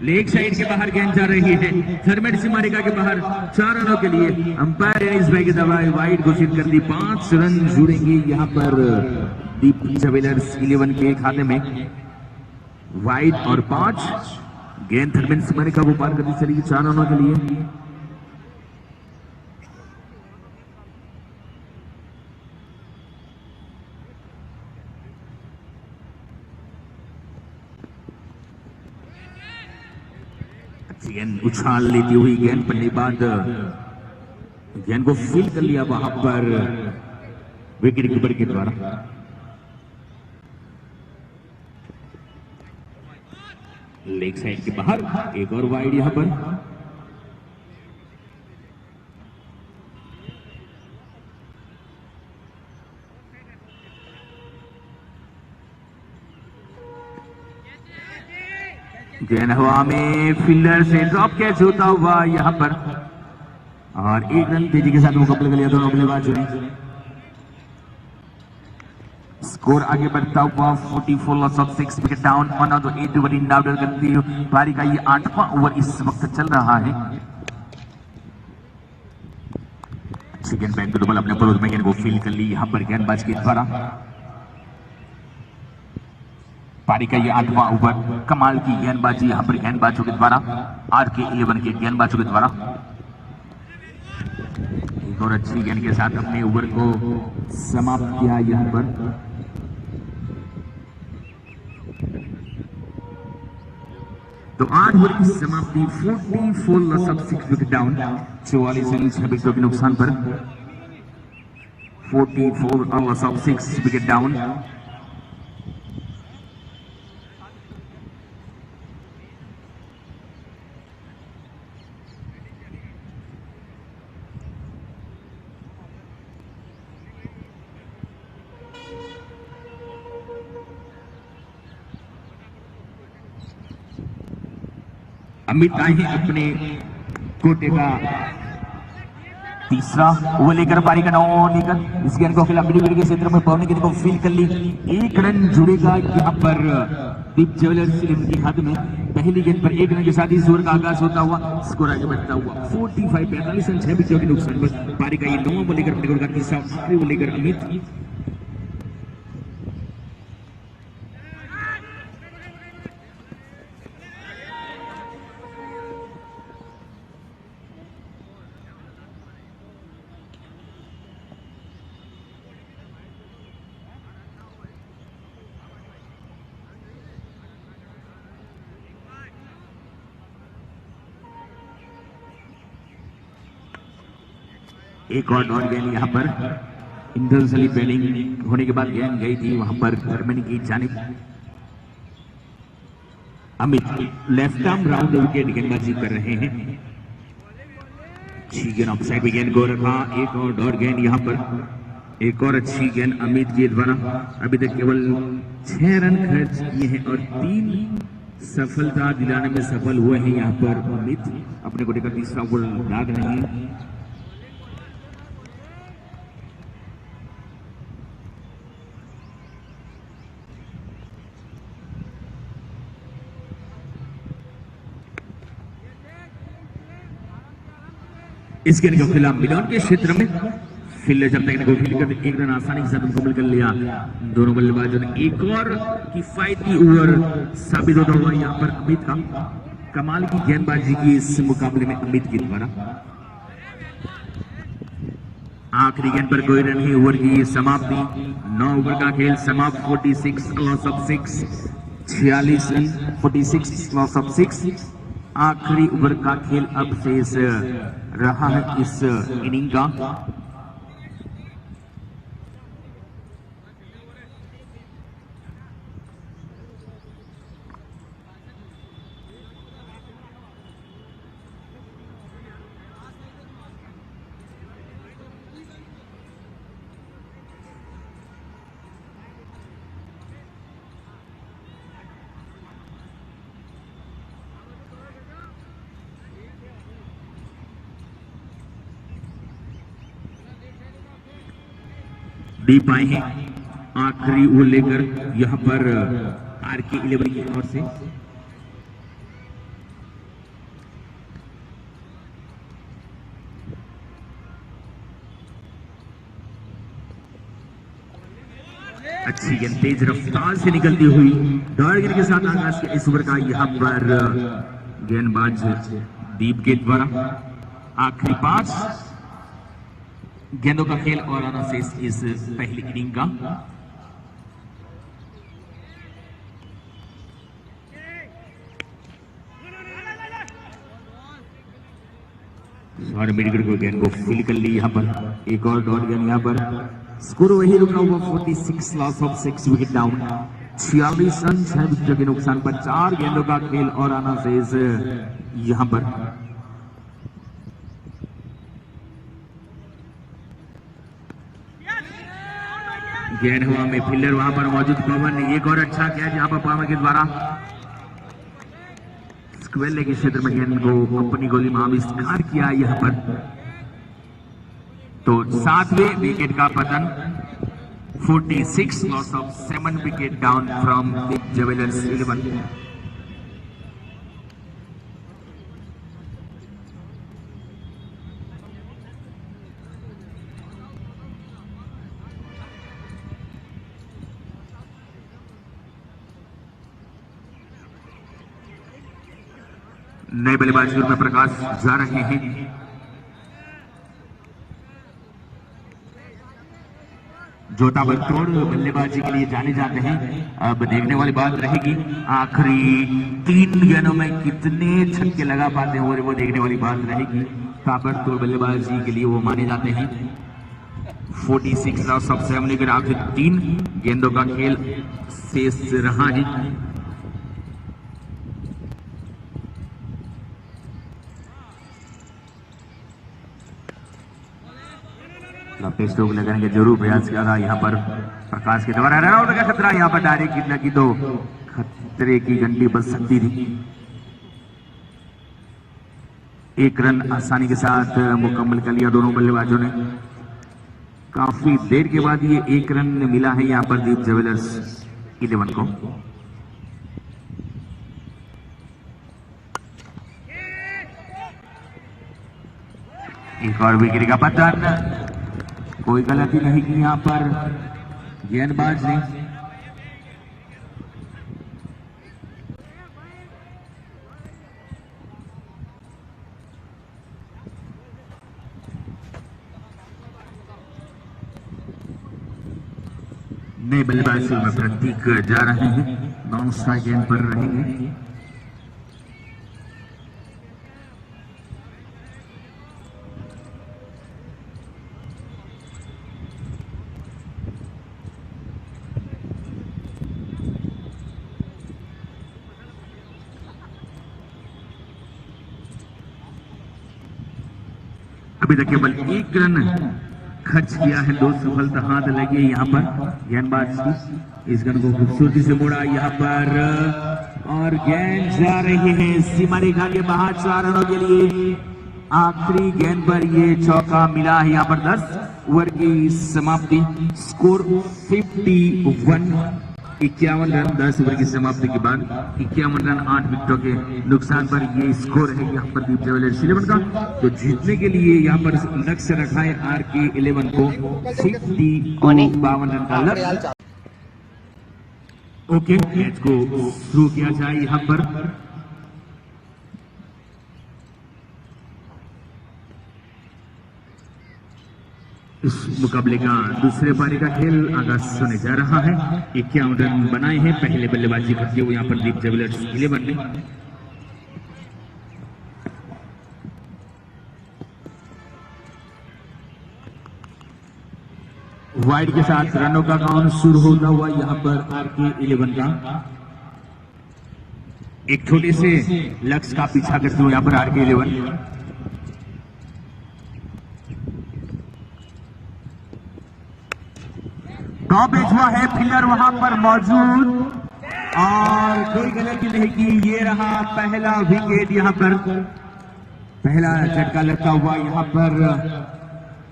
लेग साइड के बाहर गेंद जा रही है, थर्मेट सीमारेखा के बाहर 4 रनों के लिए अंपायर इस भाई की दवाई वाइड घोषित कर दी। 5 रन जुड़ेंगे यहाँ पर दीप ज्वेलर्स 11 के खाते में। वाइड और 5 गेंद थर्मेट सीमारेखा को पार करनी चलेगी 4 रनों के लिए। गेंद उछाल लेती हुई गेंद पड़ने बाद गेंद को फील कर लिया वहां पर विकेट कीपर के द्वारा। लेग साइड के बाहर एक और वाइड यहां पर। गेंद हवा में फील्डर से ड्रॉप कैच होता हुआ यहां पर और 1 रन तेजी के साथ मुकाबला कर लिया दोनों बल्लेबाजों ने। स्कोर आगे बढ़ता हुआ 44 loss of 6 wicket down on off the 8 over in down करती हुई पारी का ये 8वां ओवर इस वक्त चल रहा है। अच्छी गेंद बैक डबल अपने परोज में गेंद को फील कर ली यहां पर गेंदबाज के द्वारा। पारी का ये 8वां ओवर कमाल की गेंदबाजी यहां पर गेंदबाजों के द्वारा, RK 11 के गेंदबाजों के द्वारा। एक और अच्छी गेंद के साथ अपने ओवर को समाप्त किया यहां पर। तो 8 ओवर की समाप्ति 44 loss of 6 wicket down 44 run 6 विकेटों के नुकसान पर 44 loss of 6 wicket down. Amit आए हैं अपने कोटे का तीसरा ओवर लेकर पारी का 9 लेकर इस गेंद को खिलाफ मिडिल के क्षेत्र में पहुंचने के लिए फील कर ली। 1 रन जुड़ेगा यहां पर दीप ज्वेलर्स के खाते में। पहली गेंद पर 1 रन के साथ इस ओवर का आगाज होता हुआ स्कोर आगे बढ़ता हुआ 45 रन 6 विकेटों के नुकसान पर पारी का ये 9वां ओवर लेकर अपने का तीसरा ओवर लेकर अमित। एक और डॉट गेंद यहां पर इंटेंशनली बैटिंग होने के बाद गेंद गई थी वहां पर जर्मनी की जानिब। Amit left arm round wicket गेंदबाजी कर रहे हैं। अच्छी गेंद ऑफसाइड में गेंद को रखा। एक और डॉट गेंद यहां पर। एक और अच्छी गेंद अमित के द्वारा। अभी तक केवल 6 रन खर्च किए हैं और 3 सफलता दिलाने में सफल हुए हैं यहां पर अमित। अपने कोटे का तीसरा ओवर डाल रहे हैं। इस गेंद के खिलाफ मिडॉन के क्षेत्र में फील्डर जब तक को फील्ड करते 1 रन आसानी के साथ मुकम्मल कर लिया दोनों बल्लेबाजों ने। एक और किफायती ओवर साबित होता हुआ यहां पर अमित का। कमाल की गेंदबाजी की इस मुकाबले में अमित के द्वारा। आखिरी गेंद पर कोई रन नहीं, ओवर की समाप्ति। 9 ओवर का खेल समाप्त। 46 loss of 6, 46 run, 46 loss of 6। आखिरी ओवर का खेल अब शेष रहा है इस इनिंग का। डीप आए हैं आखिरी ओवर लेकर यहां पर आरके 11 की ओर से। अच्छी गेंद तेज रफ्तार से निकलती हुई दौड़ गिर के साथ आगाज किया इस ओवर का। यहां पर गेंदबाज दीप के द्वारा आखिरी 5 गेंदों का खेल और आना शेष इस पहली इनिंग का। मिडविकेट को गेंद को फील कर ली यहां पर। एक और डॉट गेंद यहां पर। स्कोर वही रुका हुआ 46 loss of 6, wicket down. 46 run 6 विकेटों के नुकसान पर 4 गेंदों का खेल और आना शेष यहां पर। गेंद हवा में, फील्डर वहां पर मौजूद पवन ने एक और अच्छा कैच यहां पर पवन के द्वारा स्क्वेयर लेग के क्षेत्र में गेंद को अपनी गोली में आविष्कार किया यहां पर। तो 7वें विकेट का पतन। 46 loss of 7, wicket down from Deep jewellers 11। नए बल्लेबाजी में प्रकाश जा रहे हैं। जोता बंतोड़ बल्लेबाजी के लिए जाने जाते हैं। अब देखने वाली बात रहेगी आखिरी 3 गेंदों में कितने छक्के लगा पाते हैं, वो देखने वाली बात रहेगी। ताबड़तोड़ बल्लेबाजी के लिए वो माने जाते हैं। 46 लॉस ऑफ 7 लेकर आखिर 3 गेंदों का खेल शेष रहा है। स्ट्रोक लगाने का जरूर प्रयास किया था यहाँ पर प्रकाश के द्वारा। रनआउट का खतरा यहाँ पर डायरेक्ट कितना की तो खतरे की घंटी बज सकती थी। 1 रन आसानी के साथ मुकम्मल कर लिया दोनों बल्लेबाजों ने। काफी देर के बाद ये 1 रन मिला है यहाँ पर दीप ज्वेलर्स 11 को। एक और विकेट का पतन। कोई गलती नहीं की यहां पर गेंदबाज ने। नए बल्लेबाज में प्रतीक जा रहे हैं। 9 स्ट्राइक गेंद पर रहेंगे। अभी तक केवल 1 रन खर्च किया है। 2 सफलता हाथ लगी यहाँ पर गेंदबाज की। इस गेंद को खूबसूरती से मोड़ा यहाँ पर और गेंद जा रही है सीमा रेखा के बाहर 4 रनों के लिए। आखिरी गेंद पर ये चौका मिला है यहाँ पर। 10 ओवर की समाप्ति। स्कोर 51, 51 रन 10 ओवर की समाप्ति के बाद 51 रन 8 विकेटों के नुकसान पर ये स्कोर है यहाँ पर दीप ज्वेलर्स 11 का। तो जीतने के लिए यहाँ पर लक्ष्य रखा है आरके 11 को 52 रन का लक्ष्य। ओके, मैच को शुरू किया जाए यहाँ पर। इस मुकाबले का दूसरे पारी का खेल आगाज होने जा रहा है। 51 रन बनाए हैं पहले बल्लेबाजी करते हुए यहाँ पर दीप जुवेलर्स 11 ने। वाइड के साथ रनों का काउंट शुरू होता हुआ यहाँ पर आरके 11 का एक छोटे से लक्ष्य का पीछा करते हुए यहाँ पर आरके 11 टॉप एज हुआ है, फील्डर वहां पर मौजूद और कोई गलती नहीं की। ये रहा पहला विकेट, यहाँ पर पहला झटका लगता हुआ यहाँ पर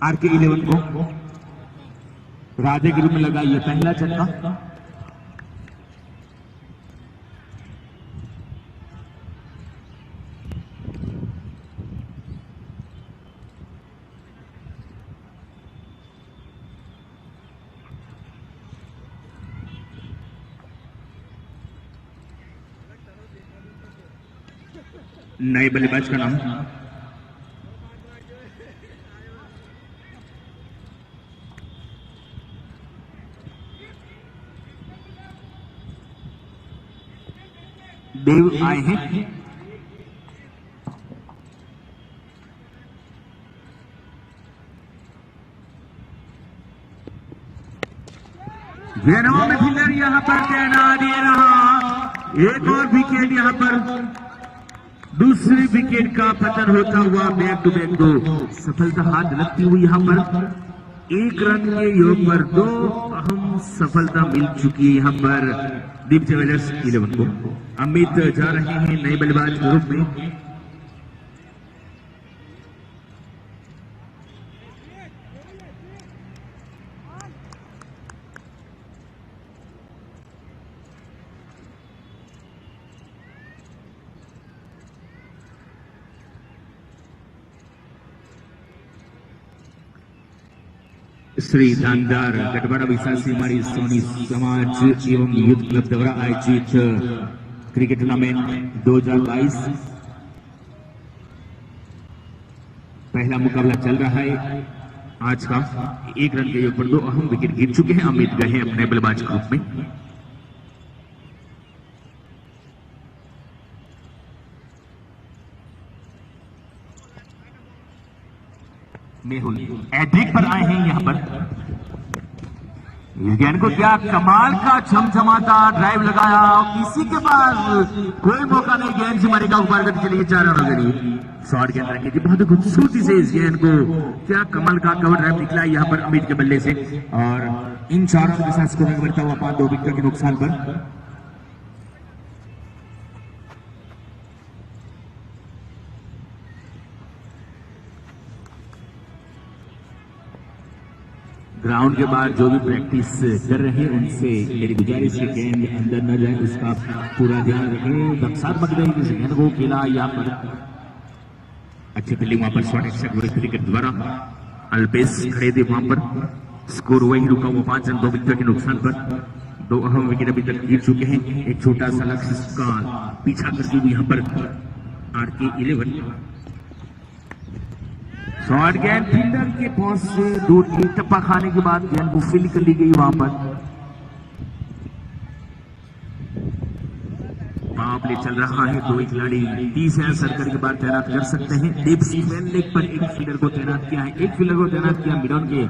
आरके 11 को राधे के रूप में लगा ये पहला झटका। नए बल्लेबाज का नाम देव आए हैं। गेंदों में फील्डर यहाँ पर तैनात, ये रहा एक और विकेट। यहाँ पर दूसरी विकेट का पतन होता हुआ बैक टू बैक दो सफलता हाथ लगती हुई यहाँ पर एक रन के योग पर दो अहम सफलता मिल चुकी है यहाँ पर दीप जुवेलर्स 11 को। अमित जा रहे हैं नए बल्लेबाज के रूप में। श्री धानदार गटवाड़ा विशासी हमारी सोनी समाज एवं युद्ध क्लब द्वारा आयोजित क्रिकेट टूर्नामेंट 2022 पहला मुकाबला चल रहा है आज का। एक रन के योग पर दो अहम विकेट गिर चुके हैं। अमित गए हैं अपने बल्लेबाज ग्रुप में। मेहुल एड्रिक पर आए हैं यहाँ पर। इस गेंद को क्या कमाल का झमझमाता ड्राइव लगाया, किसी के पास कोई मौका नहीं गेंद से मारेगा ऊपर के लिए 4 रनों के लिए शॉर्ट गेंद रखने की बहुत खूबसूरती से इस गेंद को क्या कमाल का कवर ड्राइव निकला यहाँ पर अमित के बल्ले से और इन 4 रनों के साथ स्कोर बढ़ता हुआ 5 2 विकेट के नुकसान पर। ग्राउंड के बाद जो भी प्रैक्टिस कर रहे हैं उनसे मेरी गुजारिश है गेंद अंदर न जाए उसका पूरा ध्यान रखें। रक्षात्मक तरीके से गेंद को खेला यहाँ पर अच्छी फील्डिंग वहां पर शॉट एक्सेप्ट हुए क्रिकेट द्वारा। अल्पेश खड़े थे वहां पर, स्कोर वही रुका हुआ 5 रन 2 विकेट के नुकसान पर। 2 अहम विकेट अभी तक गिर चुके हैं। एक छोटा सा लक्ष्य का पीछा करते हुए यहाँ पर आरके 11 शॉर्ट गेंद फील्डर के पास से दूर की टप्पा खाने के बाद गेंद को फील्ड कर ली गई वहां पर। मुकाबले चल रहा है, 2 खिलाड़ी 30 सर्कल के बाद तैनात कर सकते हैं। डीप स्पिन लेग पर एक फील्डर को तैनात किया है, एक फील्डर को तैनात किया मिडॉन के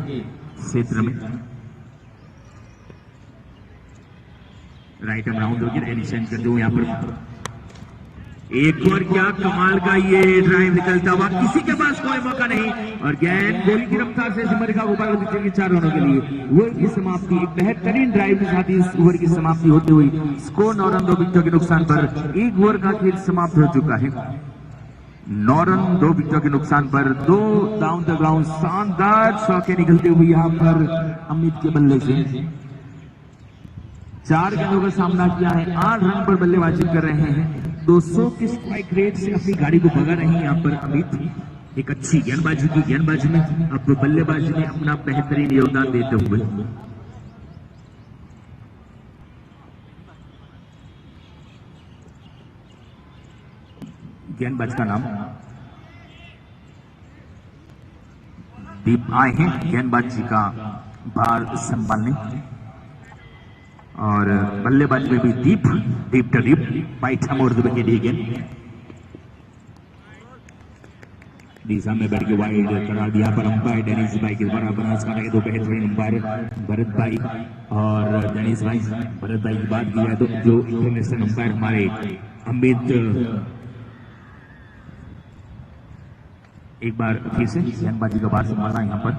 क्षेत्र में। राइट आर्म राउंड होगी एडिशन कर दो यहाँ पर। एक और क्या कमाल का ये ड्राइव निकलता हुआ, किसी के पास कोई मौका नहीं और गेंद गोली की रफ्तार से सिमरिका गोपाल को चलिए 4 रनों के लिए ओवर की समाप्ति। एक बेहतरीन ड्राइव के साथ इस ओवर की समाप्ति होते हुई स्कोर 9 रन 2 विकेटों के नुकसान पर एक ओवर का खेल समाप्त हो चुका है। 9 रन 2 विकेटों के नुकसान पर 2 डाउन द ग्राउंड शानदार चौके निकलते हुए यहाँ पर अमित के बल्ले से 4 गेंदों का सामना किया है, 8 रन पर बल्लेबाजी कर रहे हैं। 200 की स्ट्राइक रेट से अपनी गाड़ी को भगा रहे हैं यहाँ पर अमित। एक अच्छी गेंदबाजी में अब बल्लेबाजी में अपना बेहतरीन योगदान देते हुए गेंदबाज का नाम दीप आए हैं गेंदबाजी का भार संभालने और बल्लेबाजी में भी दीप बैठा मोड़ के गेंद दिशा में बैठ के वाइड करा दिया पर अंपायर डेनिस भाई के द्वारा बनासकांठा के दो बेहतरीन अंपायर भरत भाई और डेनिस भाई। भरत भाई की बात की जाए तो जो इंटरनेशनल अंपायर हमारे अमित एक बार फिर से गेंदबाजी का बार संभाला यहाँ पर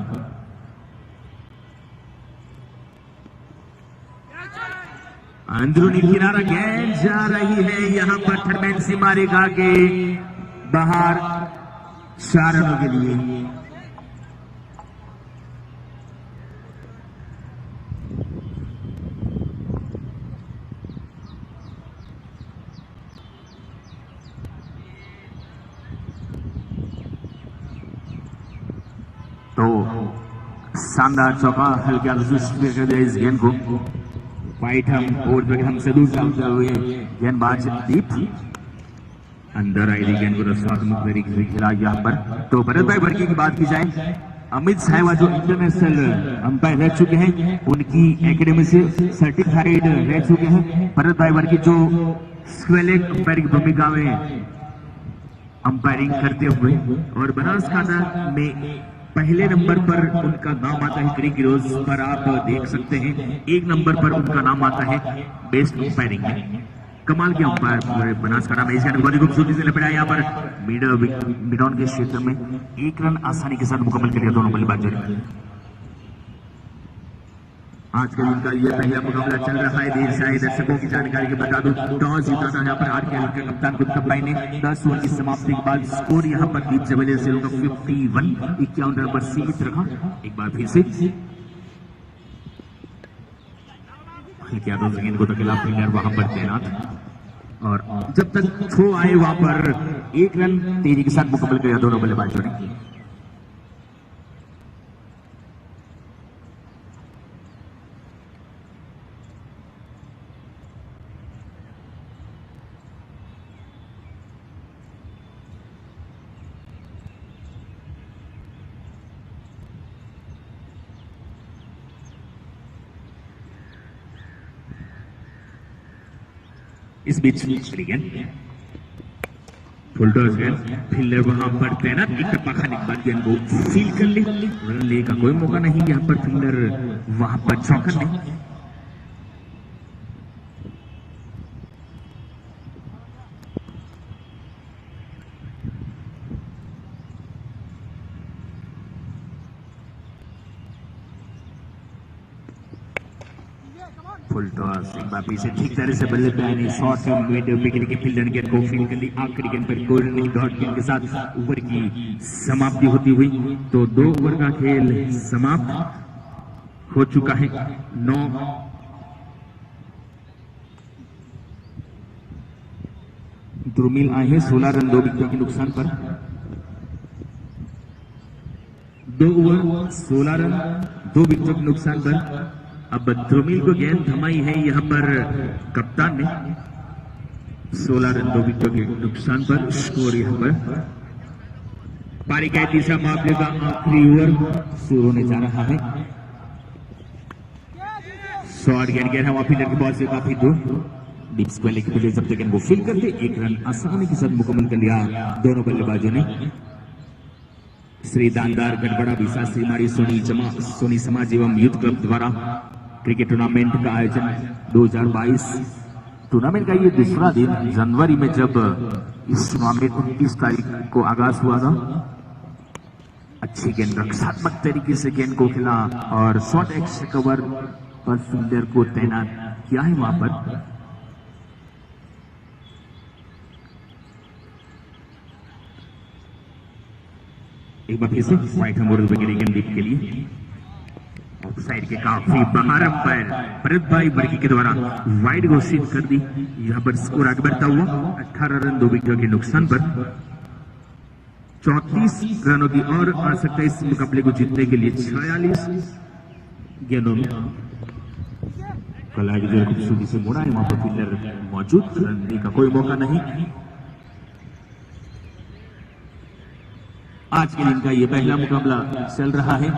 अंदरूनी किनारा गेंद जा रही है यहाँ पर थर्मैन से मारेगा के बाहर 4 रनों के लिए। तो शानदार चौका हल्के इस गेंद को वाइट हम से दूर डालते हुए गेंदबाज दीप अंदर आई थी गेंद को रसात्मक तरीके से खेला यहाँ पर। तो भरत भाई वर्की की बात की जाए अमित साहिबा जो इंटरनेशनल अंपायर रह चुके हैं उनकी एकेडमी से सर्टिफाइड रह चुके हैं। भरत भाई वर्की जो स्क्वेलिक अंपायर की भूमिका में अंपायरिंग करते हुए और बनासकांठा में पहले नंबर पर उनका नाम आता है क्रिक हीरोज पर आप देख सकते हैं 1 नंबर पर उनका नाम आता है बेस्ट अंपायरिंग में। कमाल के अंपायर बनासकांठा में इस गेंद को बड़ी खूबसूरती से लपेटा यहाँ पर मिड ऑन के क्षेत्र में 1 रन आसानी के साथ मुकम्मल कर लिया दोनों बल्लेबाजों ने। आज का इनका यह पहला मुकाबला चल रहा है। देर से आए दर्शकों की जानकारी के बता दूं टॉस जीता था यहाँ पर आरकेएल के कप्तान गुप्ता भाई ने 10 ओवर की समाप्ति के बाद स्कोर यहाँ पर दीप जवेलियर से 51 रन पर सीमित रखा। एक बार फिर से गेंद को तो खिलाफ फील्डर वहां पर तैनात और जब तक थ्रो आए वहां पर 1 रन तेजी के साथ मुकम्मल किया दोनों बल्लेबाजों ने। इस बीच फुल टॉस गेंद फील्डर वहां पर तैनात एक टप्पा खाने के बाद गेंद को फील कर ली। रन ले का कोई मौका नहीं यहाँ पर फील्डर वहां पर चौकन नहीं। फुल टॉस एक बार पीछे ठीक तरह से बल्ले पे आने शॉर्ट मिड विकेट के फील्डर गेंद को फील्ड कर ली। आखिरी गेंद पर कोई डॉट गेंद के साथ ओवर की समाप्ति होती हुई। तो 2 ओवर का खेल समाप्त हो चुका है। 9 द्रुमिल आए हैं 16 रन 2 विकेटों के नुकसान पर। 2 ओवर 16 रन 2 विकेटों के नुकसान पर। अब द्रुमिल को गेंद थमाई है यहाँ पर कप्तान ने 16 रन 2 विकेटों के नुकसान पर। स्कोर यहाँ पर पारी का तीसरा मुकाबले का आखिरी ओवर शुरू होने जा रहा है। शॉर्ट गेंद गया है फील्डर की बॉल से काफी दूर। डीप स्क्वायर के पीछे जब तक गेंद को फील करते 1 रन आसानी के साथ मुकम्मल कर लिया दोनों बल्लेबाजों ने। श्री दानदार गढ़बड़ा विशा से हमारी सोनी समाज एवं यूथ क्लब द्वारा क्रिकेट टूर्नामेंट का आयोजन 2022 टूर्नामेंट का ये दूसरा दिन जनवरी में जब इस टूर्नामेंट 29 तारीख को आगाज हुआ था। अच्छी गेंद रक्षात्मक तरीके से गेंद को खेला और शॉर्ट एक्स कवर पर फील्डर को तैनात किया है वहां पर। एक बार फिर से वाइट गेंद दीप के लिए ऑफ साइड के काफी बाहर अंपायर भरत भाई वर्की के द्वारा वाइड घोषित कर दी। यहां पर स्कोर आगे बढ़ता हुआ 18 रन 2 विकेटों के नुकसान पर। 34 रनों की और आवश्यकता है इस मुकाबले को जीतने के लिए। 46 गेंदों में कला की जो खूबसूरती से मोड़ा है वहां पर फील्डर मौजूद। रन का कोई मौका नहीं। आज के दिन का ये पहला मुकाबला चल रहा है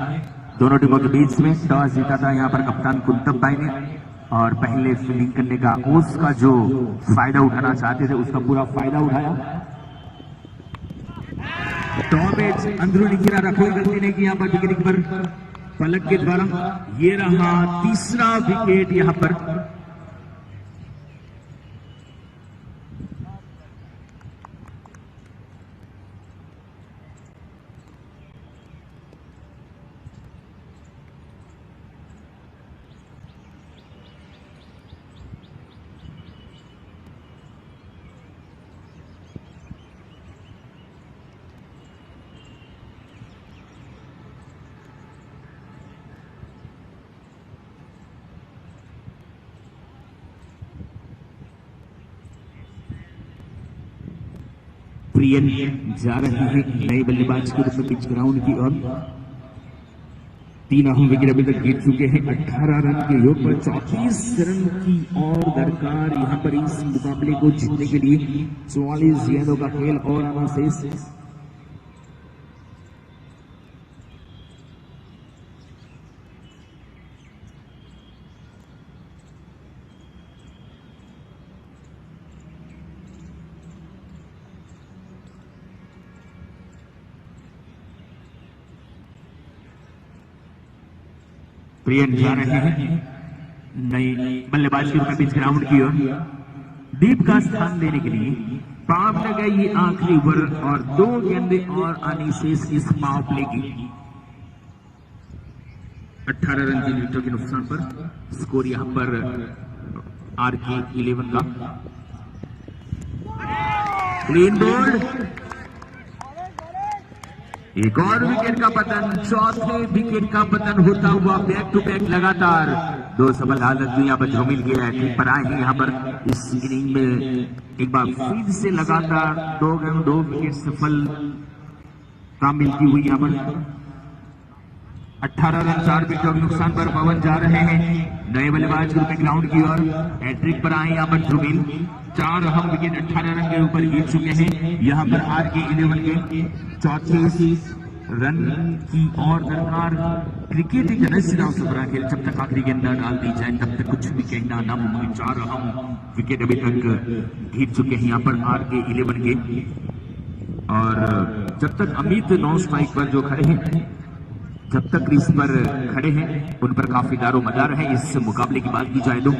दोनों टीमों के बीच में। टॉस जीता था यहाँ पर कप्तान कुंतब भाई ने और पहले फील्डिंग करने का उसका जो फायदा उठाना चाहते थे उसका पूरा फायदा उठाया। टॉप अंदरूनी किनारा कोई गलती नहीं की यहाँ पर विकेट पर पलक के द्वारा। ये रहा तीसरा विकेट यहाँ पर। प्रियन जा रहे हैं नए बल्लेबाज के रूप में पिच ग्राउंड की ओर। 3 अहम विकेट अभी तक गिर चुके हैं। 18 रन के योग पर 34 रन की और दरकार यहां पर इस मुकाबले को जीतने के लिए। 44 गेंदों का खेल और आना शेष। प्रियन जा रहे हैं नई बल्लेबाज के रूप में पिच ग्राउंड की ओर। दीप का स्थान देने के लिए पाव लगाई ये आखिरी ओवर और 2 गेंदें और आनी शेष इस पाव प्ले की। 18 रन की विकेटों के नुकसान पर स्कोर यहां पर RK 11 का। क्लीन बोल्ड, एक और विकेट का पतन। चौथे विकेट का पतन होता हुआ बैक टू बैक लगातार 2 सफल हालत में यहाँ पर झोमिल के हैट्रिक पर आए हैं। यहाँ पर इस इनिंग में एक बार फिर से लगातार 2 विकेट सफल कामिल की हुई। यहाँ पर 18 रन 4 विकेटों के नुकसान पर पवन जा रहे हैं नए बल्लेबाज ग्रुप में ग्राउंड की ओर। हैट्रिक पर आए यहाँ पर झुमिल। 4 अहम विकेट 18 रन के ऊपर गिर चुके हैं। यहाँ पर RK 11 के 34 रन की और दरकार। क्रिकेट एक ऐसी दांव से भरा खेल, जब तक आखिरी गेंद न डाल दी जाए तब तक कुछ भी कहना नामुमकिन। 4 अहम विकेट अभी तक गिर चुके हैं यहाँ पर RK 11 के। और जब तक अमित नॉन स्ट्राइक पर जो खड़े हैं, जब तक क्रीज पर खड़े हैं, उन पर काफी दारो मदार है। इस मुकाबले की बात की जाए तो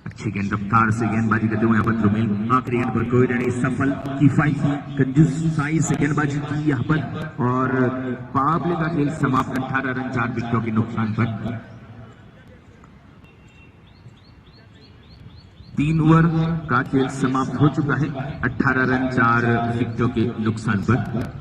अच्छी गेंद रफ्तार से गेंदबाजी करते हुए यहाँ पर ध्रुमिल। आखिरी गेंद पर कोई नहीं, सफल किफायती कंजूसाई से गेंदबाजी की यहाँ पर और मुकाबले का खेल समाप्त 18 रन 4 विकेटों के नुकसान पर। 3 ओवर का खेल समाप्त हो चुका है 18 रन 4 विकेटों के नुकसान पर।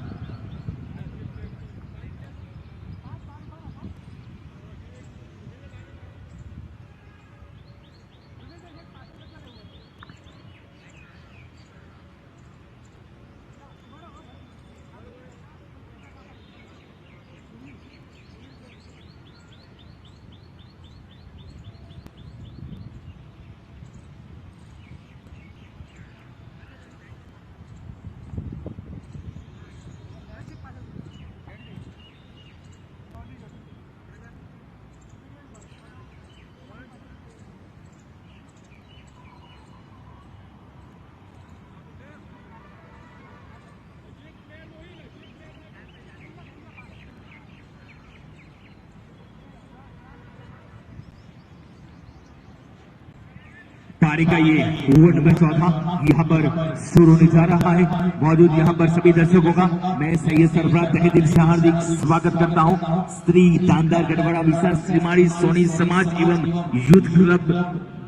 पारी का ये ओवर नंबर 14 यहाँ पर शुरू होने जा रहा है। मौजूद यहाँ पर सभी दर्शकों का मैं सैयद सरफराज तहे दिल से हार्दिक स्वागत करता हूँ। श्री तांदार गढ़वाड़ा विशाल श्रीमाड़ी सोनी समाज एवं यूथ क्लब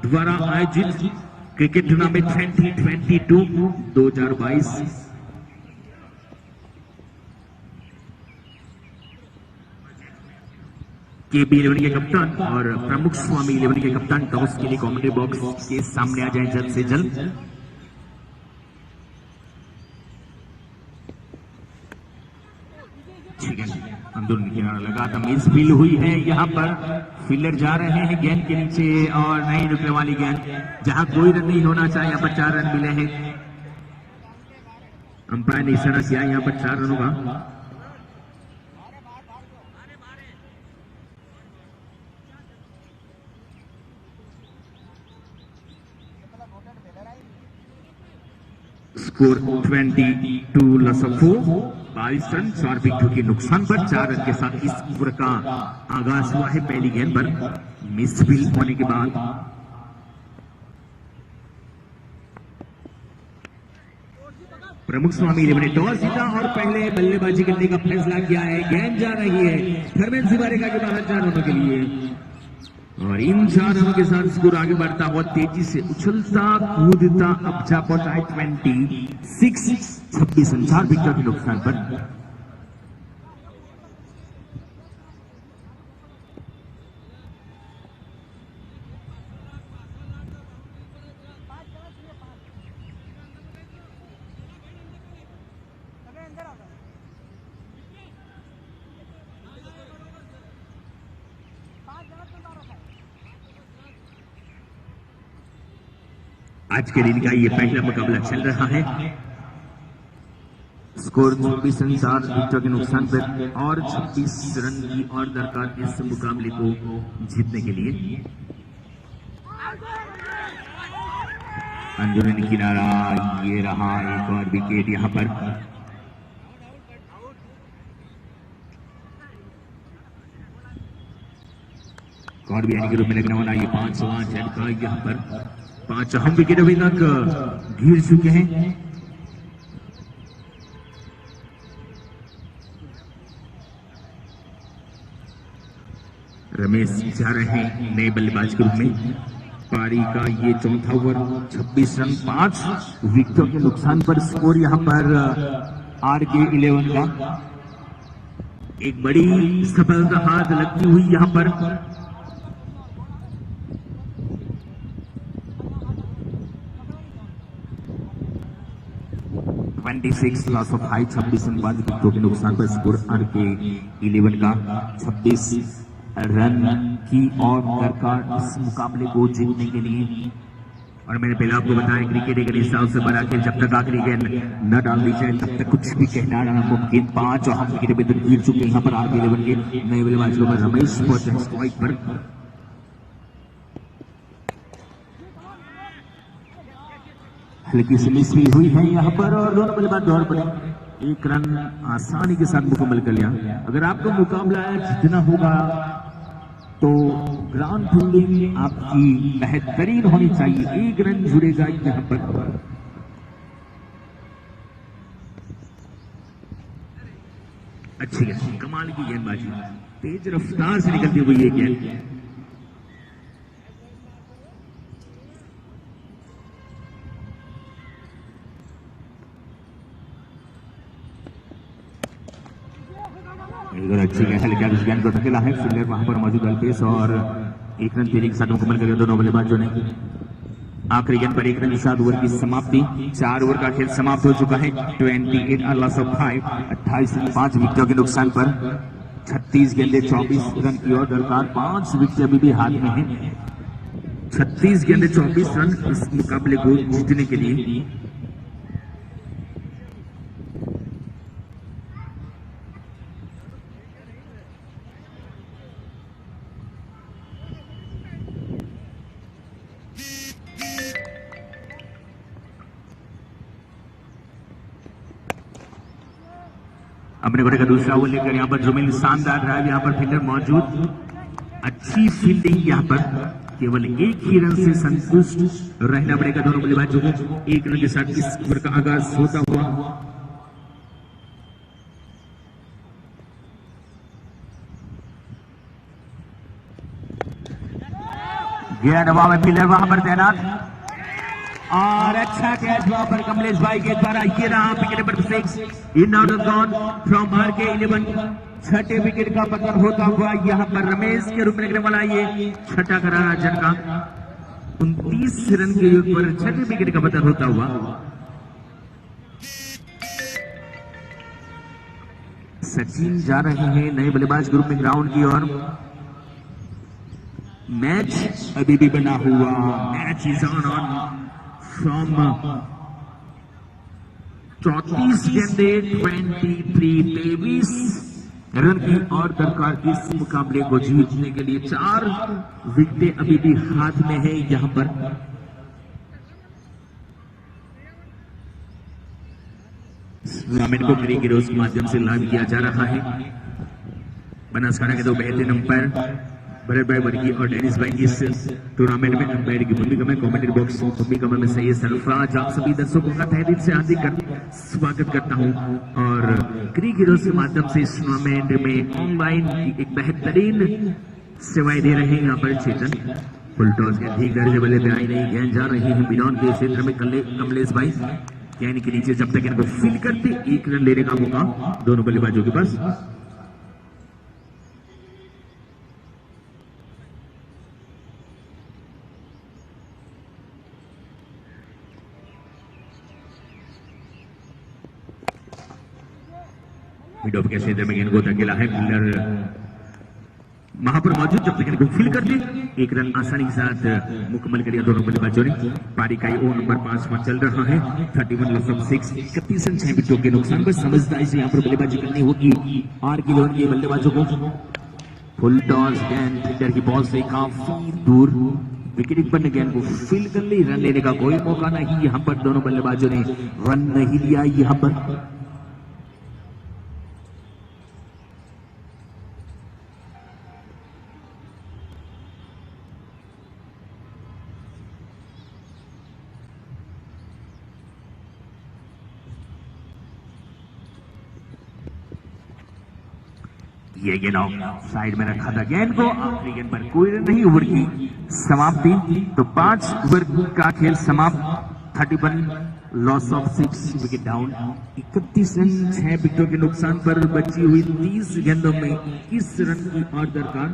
द्वारा आयोजित क्रिकेट टूर्नामेंट 2022 2022 KB 11 के कप्तान और प्रमुख स्वामी 11 के कप्तान टॉस के लिए कमेंट्री बॉक्स के सामने आ जाए जल्द से जल्द। ठीक है, अंदरूनी किनारा लगा तमीज फील हुई है। यहाँ पर फील्डर जा रहे हैं गेंद के नीचे और नहीं रुकने वाली गेंद, जहां कोई रन नहीं होना चाहिए। यहाँ पर 4 रन मिले हैं। अंपायर ने इशारा किया यहाँ पर 4 रनों का। स्कोर 22 22 रन 4 विकेटों के नुकसान पर 4 रन के साथ इस ओवर का आगाज हुआ है। पहली गेंद पर मिसफील होने के बाद प्रमुख स्वामी ने टॉस जीता और पहले बल्लेबाजी करने का फैसला किया है। गेंद जा रही है धर्मेंद्र सिवारेका के बाहर 4 रनों के लिए और इन 4 रनों के साथ स्कोर आगे बढ़ता हुआ तेजी से उछलता कूदता अब जा पहुंचा है 26 रन 4 विकेट के नुकसान पर। आज के दिन का ये पहला मुकाबला चल रहा है। स्कोर 26 रन 4 विकेटों के नुकसान पर और 26 रन की और दरकार इस मुकाबले को जीतने के लिए। अंदरूनी किनारा ये रहा एक और विकेट यहां पर। और भी के रूप में लगने वाला ये 5वां झटका यहां पर 5 अहम विकेट अभी तक गिर चुके हैं। रमेश जा रहे हैं नए बल्लेबाज के रूप में। पारी का ये चौथा ओवर 26 रन 5 विकेटों के नुकसान पर स्कोर यहां पर RK11 का एक बड़ी सफलता हाथ लगती हुई यहां पर। लॉस ऑफ हाई 26 रन 5 विकेटों के नुकसान पर स्कोर RK11 का 26 रन की और दरकार इस मुकाबले को जीतने के लिए। और मैंने पहले आपको बताया क्रिकेट एक हिसाब से बना के जब तक आखिरी गेंद न डाल दी जाए तब तक कुछ भी कहना नामुमकिन। 5 अहम विकेट अभी तक गिर चुके हैं यहाँ पर RK11 के नए बल्लेबाजों पर। रमेश पहुंचे स्ट्राइक पर। हल्की सी मिस भी हुई है यहाँ पर और दोनों बल्लेबाज दौड़ पड़े। 1 रन आसानी के साथ मुकम्मल कर लिया। अगर आपको मुकाबला जीतना होगा तो ग्राउंड फील्डिंग आपकी बेहतरीन होनी चाहिए। 1 रन जुड़ेगा यहाँ पर। अच्छी गेंद, कमाल की गेंदबाजी, तेज रफ्तार से निकलती हुई ये गेंद। अच्छी गेंद को धकेला है फील्डर वहां पर मौजूद अल्पेश और 1 रन तेजी के साथ मुकम्मल कर दोनों बल्लेबाजों ने। आखिरी गेंद पर 1 रन के साथ ओवर की समाप्ति। 4 ओवर का खेल समाप्त हो चुका है। 28 लॉस ऑफ 5 28 रन 5 विकेटों के नुकसान पर। 36 गेंदें 24 रन की और दरकार 5 विकेट अभी भी हाथ में है। 36 गेंदें 24 रन इस मुकाबले को जीतने के लिए। अपने घोड़े का दूसरा ओवर लेकर यहाँ पर जुमिल शानदार ड्राइव, यहाँ पर फील्डर मौजूद, अच्छी फील्डिंग यहाँ पर। केवल 1 ही रन से संतुष्ट रहना पड़ेगा दोनों बल्लेबाजों को। 1 रन के साथ इस ओवर का आगाज होता हुआ। गेंद हवा में, फील्डर वहां पर तैनात और अच्छा कैच वहां पर कमलेश भाई के द्वारा। ये रहा wicket number 6 in out of gone from RK11। 6ठे विकेट का पतन होता हुआ यहाँ पर रमेश के रूप में लगने वाला ये 6ठा करारा झटका। 29 रन के ऊपर 6ठे विकेट का पतन होता हुआ। सचिन जा रहे हैं नए बल्लेबाज ग्रुप में ग्राउंड की ओर। मैच अभी भी बना हुआ। मैच इज ऑन फ्रॉम 34 गेंदे 23 रन की और दरकार इस मुकाबले को जीतने के लिए 4 विकेटें अभी भी हाथ में है। यहां पर टूर्नामेंट को क्रिकेट हीरोज के माध्यम से लाइव किया जा रहा है। बनासकांठा के 2 बेहतरीन अंपायर भरत भाई वर्गी और डेनिस भाई इस टूर्नामेंट में अंपायर की भूमिका में, कमेंट्री बॉक्स भूमिका में सैयद सरफराज। आप सभी दर्शकों का तहे दिल से हार्दिक स्वागत करता हूं और क्रिकेट हीरोज के माध्यम से इस टूर्नामेंट में ऑनलाइन एक बेहतरीन सेवाएं दे रहे हैं। यहाँ पर चेतन फुल टॉस के ठीक दर्जे बल्ले पे आई नहीं, गेंद जा रही है बिनौन के क्षेत्र में कमलेश भाई गेंद के नीचे जब तक इनको फील करते 1 रन लेने का मौका दोनों बल्लेबाजों के पास। मिड ऑफ के क्षेत्र में गेंद को धकेला है, फील्डर वहां पर मौजूद जब तक इनको फील करते 1 रन आसानी के साथ मुकम्मल कर दिया दोनों बल्लेबाजों ने। पारी का ओवर नंबर 5 पर चल रहा है। 31 लॉस ऑफ 6, 31 रन 6 विकेटों के नुकसान पर समझदारी से यहाँ पर बल्लेबाजी करनी होगी आर की लेवन के बल्लेबाजों को। फुल टॉस गेंद फील्डर की बॉल से काफी दूर, विकेट पर गेंद को फील कर ली, रन लेने का कोई मौका नहीं। यहाँ पर दोनों बल्लेबाजों ने रन नहीं लिया। यहाँ पर ये गेंद साइड में रखा था गेंद को, आखिरी गेंद पर कोई रन नहीं, ओवर की समाप्ति। तो 5 ओवर का खेल समाप्त। 31 loss of 6, wicket down. 31 run 6 विकेटों के नुकसान पर बची हुई 30 गेंदों में 21 रन की और दरकार।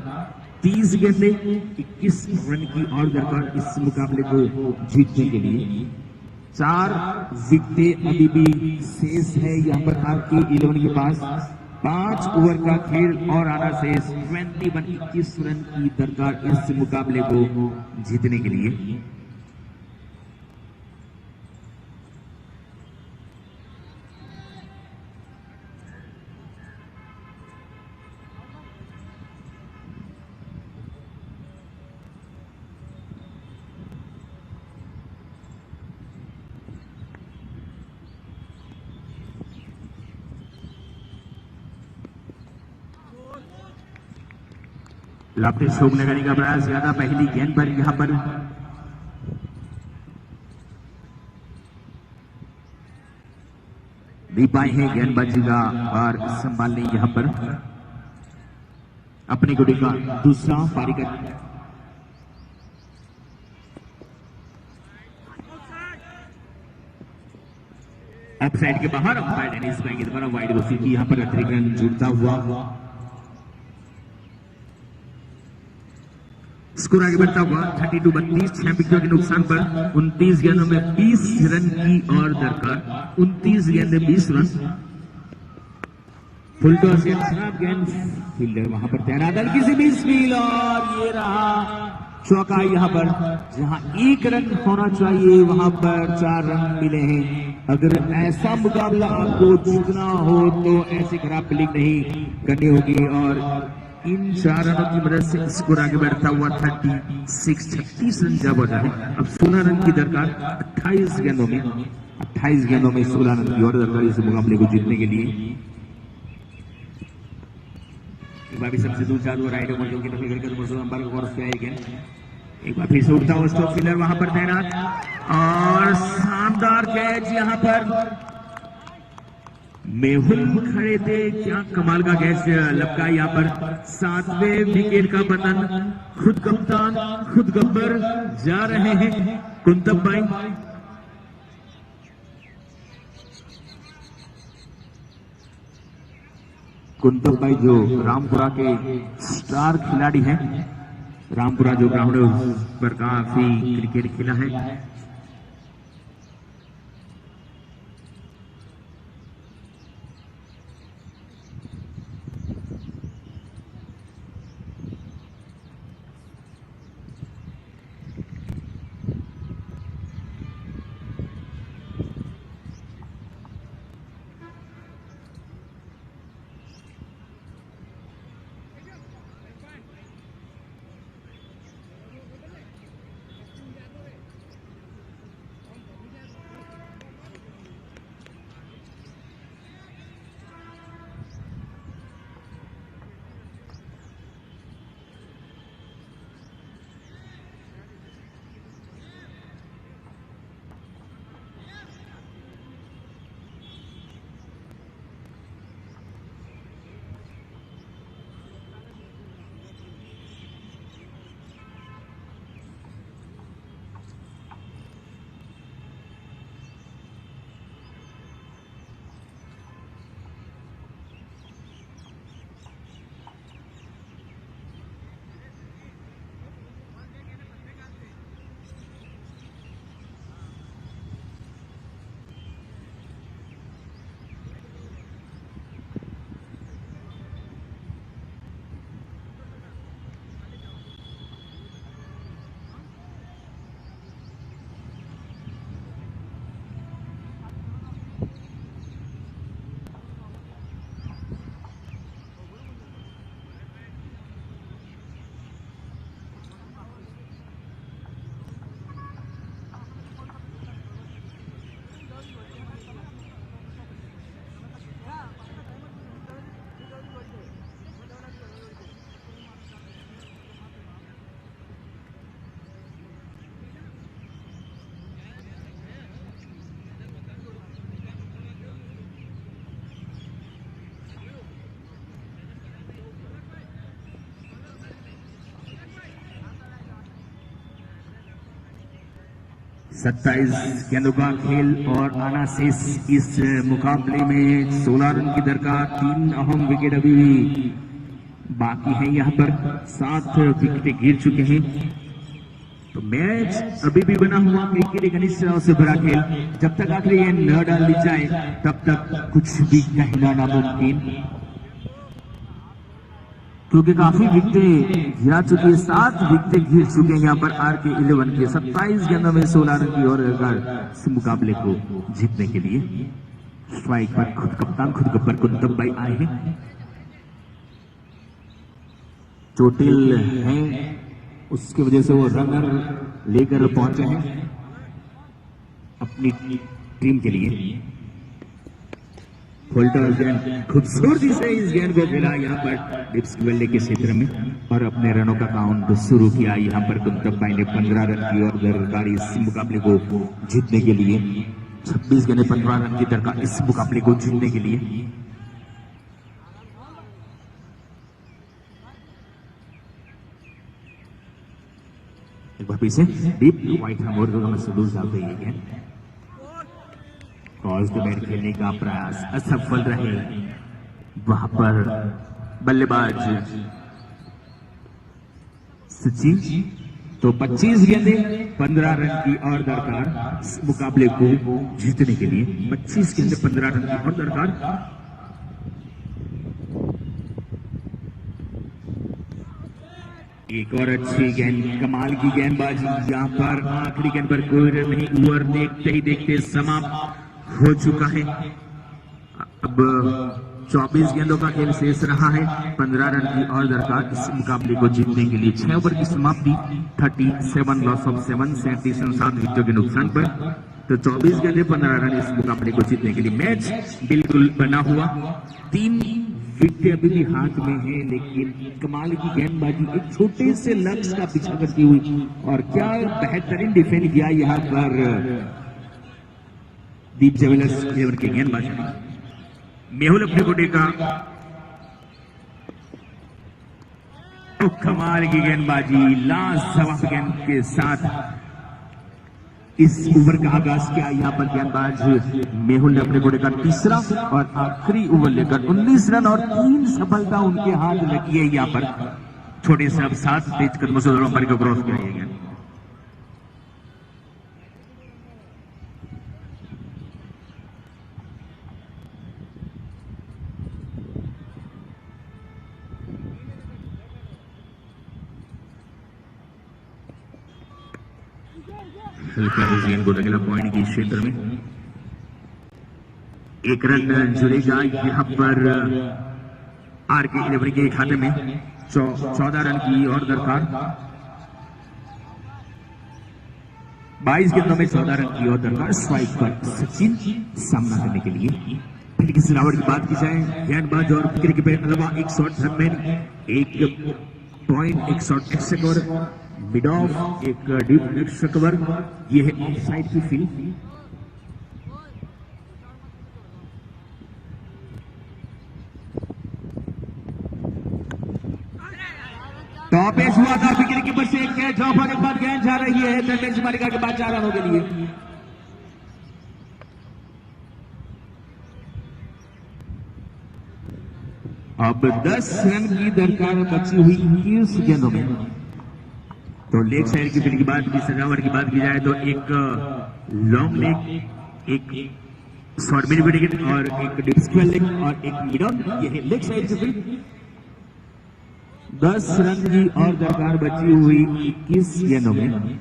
30 गेंदें 21 रन की और दरकार इस मुकाबले को जीतने के लिए। 4 विकेटें अभी भी शेष है यहाँ पर आपके 11 के पास। 5 ओवर का खेल और आना शेष। 21 रन की दरकार इस मुकाबले को जीतने के लिए। लपटे शोक लगाने का प्रयास ज्यादा, पहली गेंद पर यहां पर दीपाई है गेंदबाजी का और संभालने यहां पर अपनी गुड़ी का दूसरा पारी का ऑफ साइड के बाहर अंपायर डेनिस भाई के द्वारा वाइड घोषित की। यहां पर अतिरिक्त रन जुड़ता हुआ स्कोर आगे बढ़ता हुआ 32-32, 6 विकेटों के नुकसान पर 29 गेंदों में 20 रन की और दरकार। 29 गेंदें 20 रन। फुल टॉस गेंद, खराब गेंद, फील्डर वहां पर तैनात, हल्की सी मिस फील्ड और ये रहा चौका। यहां पर जहां 1 रन होना चाहिए वहां पर 4 रन मिले हैं। अगर ऐसा मुकाबला आपको जीतना हो तो ऐसी खराब फील्डिंग नहीं करनी होगी और इन 4 रनों की मदद से स्कोर आगे बढ़ता हुआ 36 रन जब होता है। अब 16 रन की दरकार 28 गेंदों में 16 रन की और दरकार इस मुकाबले को जीतने के लिए। एक बार भी सबसे दूर चालू राइट मौजूद की एक बार फिर से उठता हुआ स्टॉप फील्डर वहां पर तैनात और शानदार कैच। यहां पर मेहुल खड़े थे, क्या कमाल का कैच लपका। यहाँ पर 7वें विकेट का बंधन खुद कप्तान खुद गब्बर जा रहे हैं कुंतब भाई। कुंतब भाई जो रामपुरा के स्टार खिलाड़ी हैं, रामपुरा जो ग्राउंड पर काफी क्रिकेट खेला है। 27 गेंदों का खेल और आना शेष इस मुकाबले में 16 रन की दरकार। 3 अहम विकेट अभी बाकी है। यहाँ पर 7 विकेटें गिर चुके हैं। तो मैच अभी भी बना हुआ क्रिकेट एक अनिश्चितता से भरा खेल। जब तक आखिर ये न डाल दी जाए तब तक कुछ भी कहना नामुमकिन, क्योंकि काफी विकेटें गिरा चुकी है। 7 विकेटें गिर चुके हैं यहाँ पर RK 11 के। 27 गेंदों में 16 रन की और इस मुकाबले को जीतने के लिए स्ट्राइक पर खुद कप्तान खुद गब्बर कुंदन भाई आए हैं। चोटिल हैं, उसकी वजह से वो रनर लेकर पहुंचे हैं अपनी टीम के लिए। फुलटॉस गेंद खूबसूरती से इस गेंद को खेला यहाँ पर डिप्स वेल्ले के क्षेत्र में और अपने रनों का काउंट शुरू किया। यहाँ पर कुंदन भाई ने 15 रन की और दरकार इस मुकाबले को जीतने के लिए। 26 गेंदें 15 रन की दरकार इस मुकाबले को जीतने के लिए। एक बार पीछे डीप व्हाइट हमोर को महसूस डाल रही है। क्रॉस द बैट खेलने का प्रयास असफल रहे। वहां पर बल्लेबाज सचिन। तो 25 गेंदें 15 रन की और दरकार इस मुकाबले को जीतने के लिए। 25 गेंदें 15 रन की और दरकार। एक और अच्छी गेंद, कमाल की गेंदबाजी। यहाँ पर आखिरी गेंद पर कोई रन नहीं। ओवर देखते ही देखते समाप्त हो चुका है। अब 24 गेंदों का खेल शेष रहा है। 15 रन की और दरकार इस मुकाबले को जीतने के लिए। 6 ओवर की समाप्ति। 37 लॉस ऑफ 7, 37 रन 7 विकेटों के नुकसान पर। तो 24 गेंदें 15 रन इस मुकाबले को जीतने के लिए। मैच बिल्कुल बना हुआ। 3 विकेट अभी भी हाथ में है, लेकिन कमाल की गेंदबाजी एक छोटे से लक्ष्य का पीछा करती हुई और क्या बेहतरीन डिफेंड किया यहाँ पर दीप ज्वेलर्स के गेंदबाजी। मेहुल अपने गोटे का कमाल की गेंदबाजी, लाजवाब गेंद के साथ इस ओवर का आगाज किया। यहाँ पर गेंदबाज मेहुल ने अपने गोटे का तीसरा और आखिरी ओवर लेकर 19 रन और 3 सफलता उनके हाथ लगी है। यहाँ पर छोटे से अब 7 तेज कदमों से दोनों को क्रॉस किया गया। पॉइंट के क्षेत्र में 1 रन जुड़ेगा यहाँ पर RK 11 के खाते में। 14 रन की और दरकार। 22 गेंदों में 14 रन की और दरकार। स्ट्राइक पर सचिन सामना करने के लिए। पहले की सजावट की बात की जाए, गेंदबाज और विकेट के अलावा एक शॉट रनमैन, एक पॉइंट, एक शॉट एक्सक और मिड ऑफ, एक डीप एक्सक कवर। ये है ऑफ साइड की फील्ड। टॉप एज हुआ था विकेट कीपर से एक कैच ड्रॉप होने के बाद गेंद जा रही है दरमियान मालिका के बाद 4 रनों के लिए। अब 10 रन की दरकार बची हुई 21 गेंदों में। तो लेग साइड की फील्ड की बात की सजावट की बात की जाए तो एक लॉन्ग लेग, एक शॉर्ट मिड विकेट और एक डीप स्क्वायर लेग और एक मिड ऑन। ये है लेग साइड की फील्ड। 10 रन की और दरकार बची हुई 21 गेंदों में।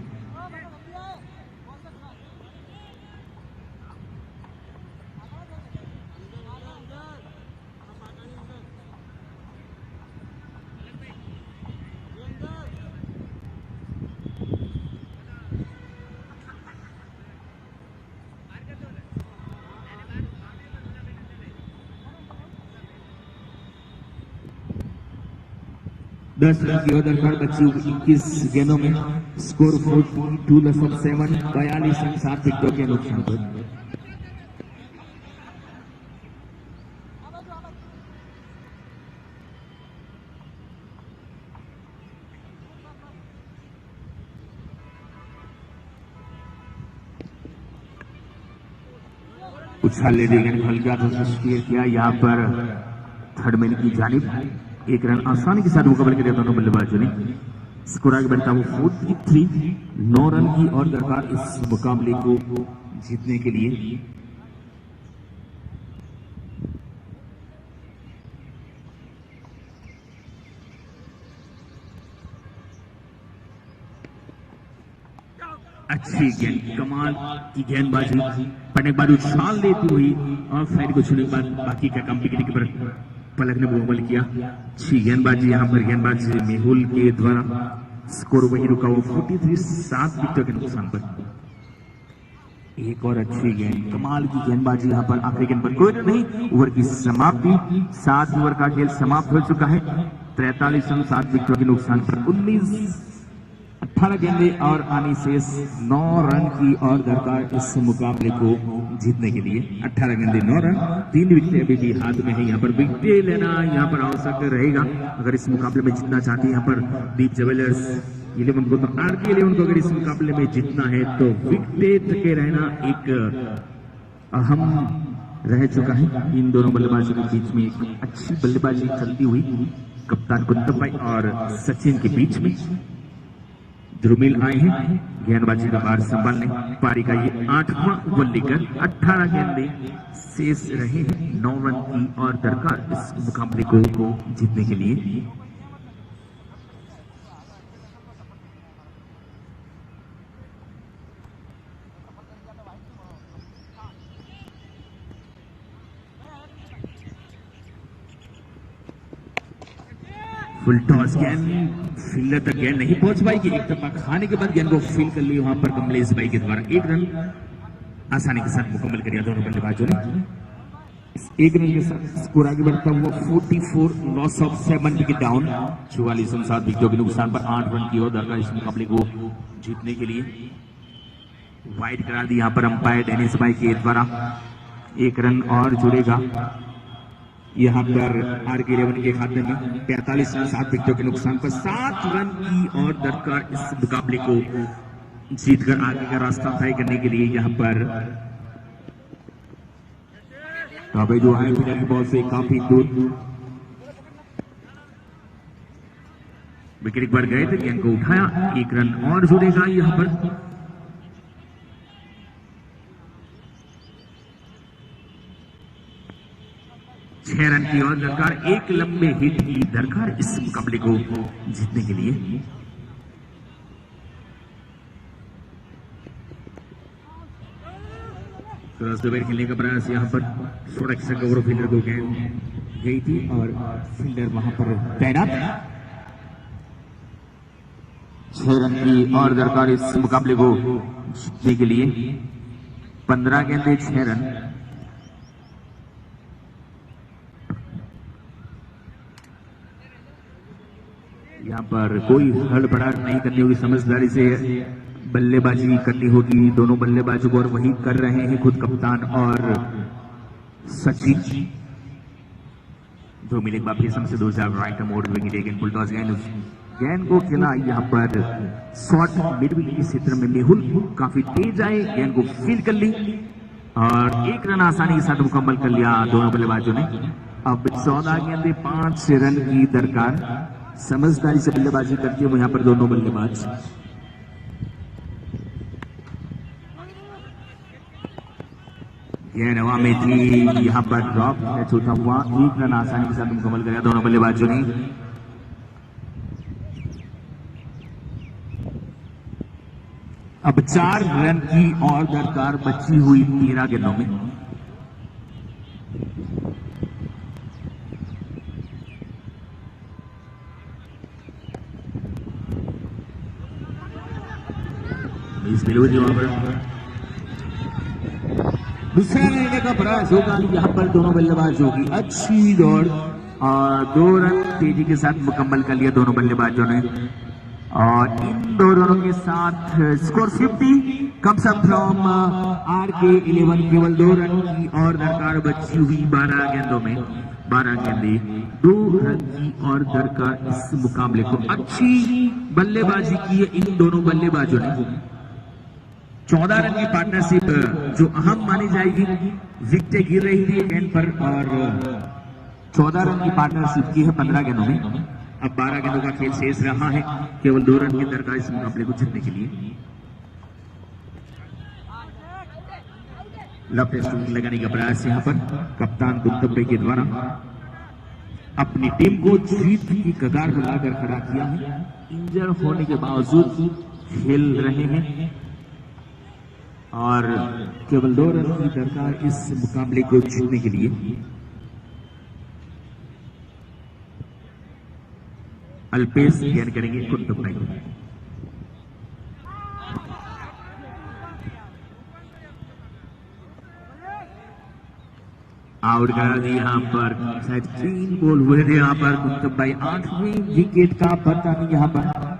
दस रन की और दरकार बची हुई 21 गेंदों में। स्कोर 42 लॉस ऑफ 7, 42 रन 7 विकेटों के नुकसान पर। उछाल ले दी गेंद हल्का सा स्टीयर किया यहाँ पर थर्ड मैन की जानिब। एक रन आसानी के साथ मुकाबले किया दोनों बल्लेबाजों ने। स्कोर आगे बढ़ता वो 43, 9 रन की और दरकार इस मुकाबले को जीतने के लिए। अच्छी गेंद, कमाल की गेंदबाजी पड़ने के बाद उछाल देती हुई और साइड को छूने के बाद बाकी का काम बिगड़ने के पर पलक ने मुकम्मल किया। अच्छी गेंदबाजी यहाँ पर गेंदबाज मेहुल के द्वारा। स्कोर वही रुका वो 43, 7 विकेटों के नुकसान पर। एक और अच्छी गेंद, कमाल की गेंदबाजी यहाँ पर। आखिरी गेंद पर कोई नहीं, ओवर की समाप्ति। 7 ओवर का खेल समाप्त हो चुका है। 43 रन 7 विकेटों के नुकसान पर 18 गेंदे और आनी शेष 9 रन की और दरकार इस मुकाबले को जीतने के लिए। 18 गेंदे 9 रन, 3 विकेट अभी भी हाथ में है। यहाँ पर विकेट लेना यहाँ पर आवश्यक रहेगा अगर इस मुकाबले में जीतना चाहते हैं। यहाँ पर दीप ज्वेलर्स 11 को, तो आर के 11 को अगर इस मुकाबले में जीतना है तो विकेट के रहना एक अहम रह चुका है। इन दोनों बल्लेबाजों के बीच में एक अच्छी बल्लेबाजी चलती हुई कप्तान कुतुब भाई और सचिन के बीच में। ध्रुमिल आए हैं गेंदबाजी का भार संभालने। पारी का ये 8वां ओवर लेकर 18 गेंदे शेष रहे हैं। 9 रन की और दरकार इस मुकाबले को जीतने के लिए। फुल टॉस गेंद, फील्डर तक गेंद नहीं पहुंच पाएगी। एक दफा खाने के बाद गेंद को फील कर ली वहां पर कमलेश भाई के द्वारा। 1 रन आसानी के साथ मुकम्मल कर दिया दोनों बल्लेबाजों ने। इस 1 रन के साथ स्कोर आगे बढ़ता हुआ 44, loss of 7 wicket down. 44 run 7 विकेटों के नुकसान पर 8 रन की और दरकार इस मुकाबले को जीतने के लिए। वाइड करार दी यहाँ पर अंपायर डेनिस भाई के द्वारा। 1 रन और जुड़ेगा यहाँ पर आर के 11 के खाते में। 45 रन 7 विकेटों के नुकसान पर 7 रन की और दरकार इस मुकाबले को जीतकर आगे का रास्ता तय करने के लिए। यहाँ पर तो जो है की बॉल से काफी दूर विकेट एक बार गए थे, गेंद को उठाया। 1 रन और जुड़ेगा यहाँ पर। छह रन की और दरकार, एक लंबे हिट की दरकार इस मुकाबले को जीतने के लिए। क्रॉस द बैट खेलने का प्रयास यहाँ पर थोड़ा सा गौरव फील्डर को गेंद गई थी और फील्डर वहां पर तैनात। 6 रन की और दरकार इस मुकाबले को जीतने के लिए। 15 गेंदे 6 रन। यहाँ पर कोई हड़बड़ाहट नहीं करनी होगी, समझदारी से बल्लेबाजी करनी होगी दोनों बल्लेबाजों को, और वही कर रहे हैं खुद कप्तान और सचिन। दो मिनट बाद फिर से 2000 राइट मोड में गेंद फुल टॉस गेंद को खेला यहाँ पर शॉर्ट मिडविकेट के क्षेत्र में। मेहुल काफी तेज आए, गेंद को फील कर ली और 1 रन आसानी के साथ मुकम्मल कर लिया दोनों बल्लेबाजों ने। अब 14 गेंदे 5 रन की दरकार। समझदारी से बल्लेबाजी करती है यहाँ पर दोनों बल्लेबाज। गेंद हवा में थी, यहाँ पर ड्रॉप छूटा हुआ। 1 रन आसानी के साथ मुकम्मल किया दोनों बल्लेबाजों ने। अब 4 रन की और दरकार बची हुई 13 गेंदों में। दूसरा लेने का प्रयास होगा यहाँ पर दोनों बल्लेबाजों की। अच्छी दौड़ और 2 रन तेजी के साथ मुकम्मल कर लिया दोनों बल्लेबाजों ने। और इन दो रनों के साथ स्कोर 50 कम्स अप फ्रॉम आर के 11। केवल 2 रन की और दरकार बची हुई 12 गेंदों में। 12 गेंदे 2 रन की और दरकार इस मुकाबले को। अच्छी बल्लेबाजी की है इन दोनों बल्लेबाजों ने। 14 रन की पार्टनरशिप जो अहम मानी जाएगी। विकेटें गिर रही थी गेंद पर और 14 रन की पार्टनरशिप की है 15 गेंदों में। अब 12 गेंदों का खेल शेष रहा है, केवल 2 रन की दरकार इस मुकाबले को जीतने के लिए। लंबे स्विंग लगाने का प्रयास यहाँ पर कप्तान दुमदुम्बे के द्वारा अपनी टीम को जीत की कगार पर लाकर खड़ा किया है। इंजर होने के बावजूद खेल रहे हैं और केवल 2 रन की दरकार इस मुकाबले को जीतने के लिए। अल्पेश गेंद करेंगे कुंटुम्बे। आउट करा दी यहाँ पर, शायद 3 बॉल हुए थे यहाँ पर कुंटुम्बे। 8वीं विकेट का पता नहीं यहाँ पर।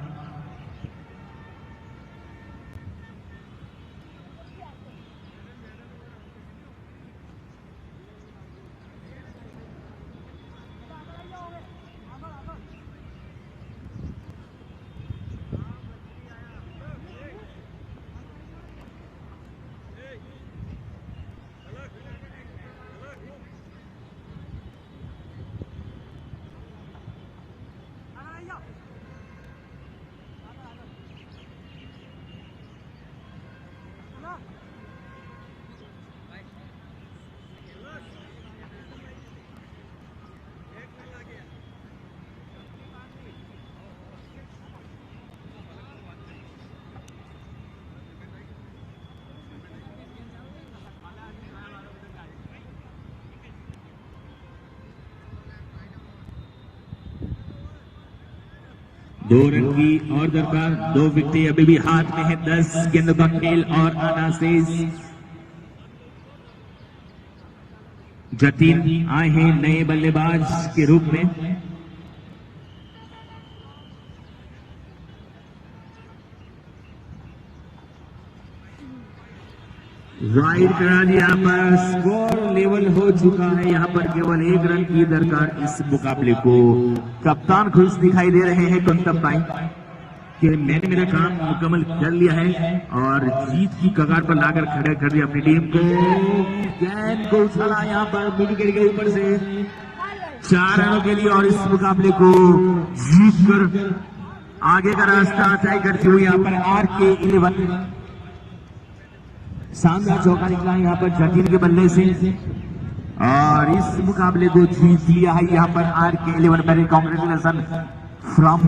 दो रन की और दरकार, 2 विकेटें अभी भी हाथ में है। 10 गेंदों का खेल और आना शेष। जतीन आए हैं नए बल्लेबाज के रूप में। वाइड करा दिया, यहाँ पर स्कोर लेवल हो चुका है। यहाँ पर केवल 1 रन की दरकार इस मुकाबले को। कप्तान खुश दिखाई दे रहे हैं कुंटुम्बे कि मैंने मेरा काम मुकम्मल कर लिया है और जीत की कगार पर लाकर खड़े कर दिया अपनी टीम को। गेंद को उछाला यहाँ पर विकेट के ऊपर से 4 रनों के लिए और इस मुकाबले को जीत कर आगे का रास्ता तय करते हुए यहाँ पर RK11 शानदार चौका निकला है यहाँ पर जतीन के बल्ले से और इस मुकाबले को जीत लिया है यहाँ पर RK11। Congratulation from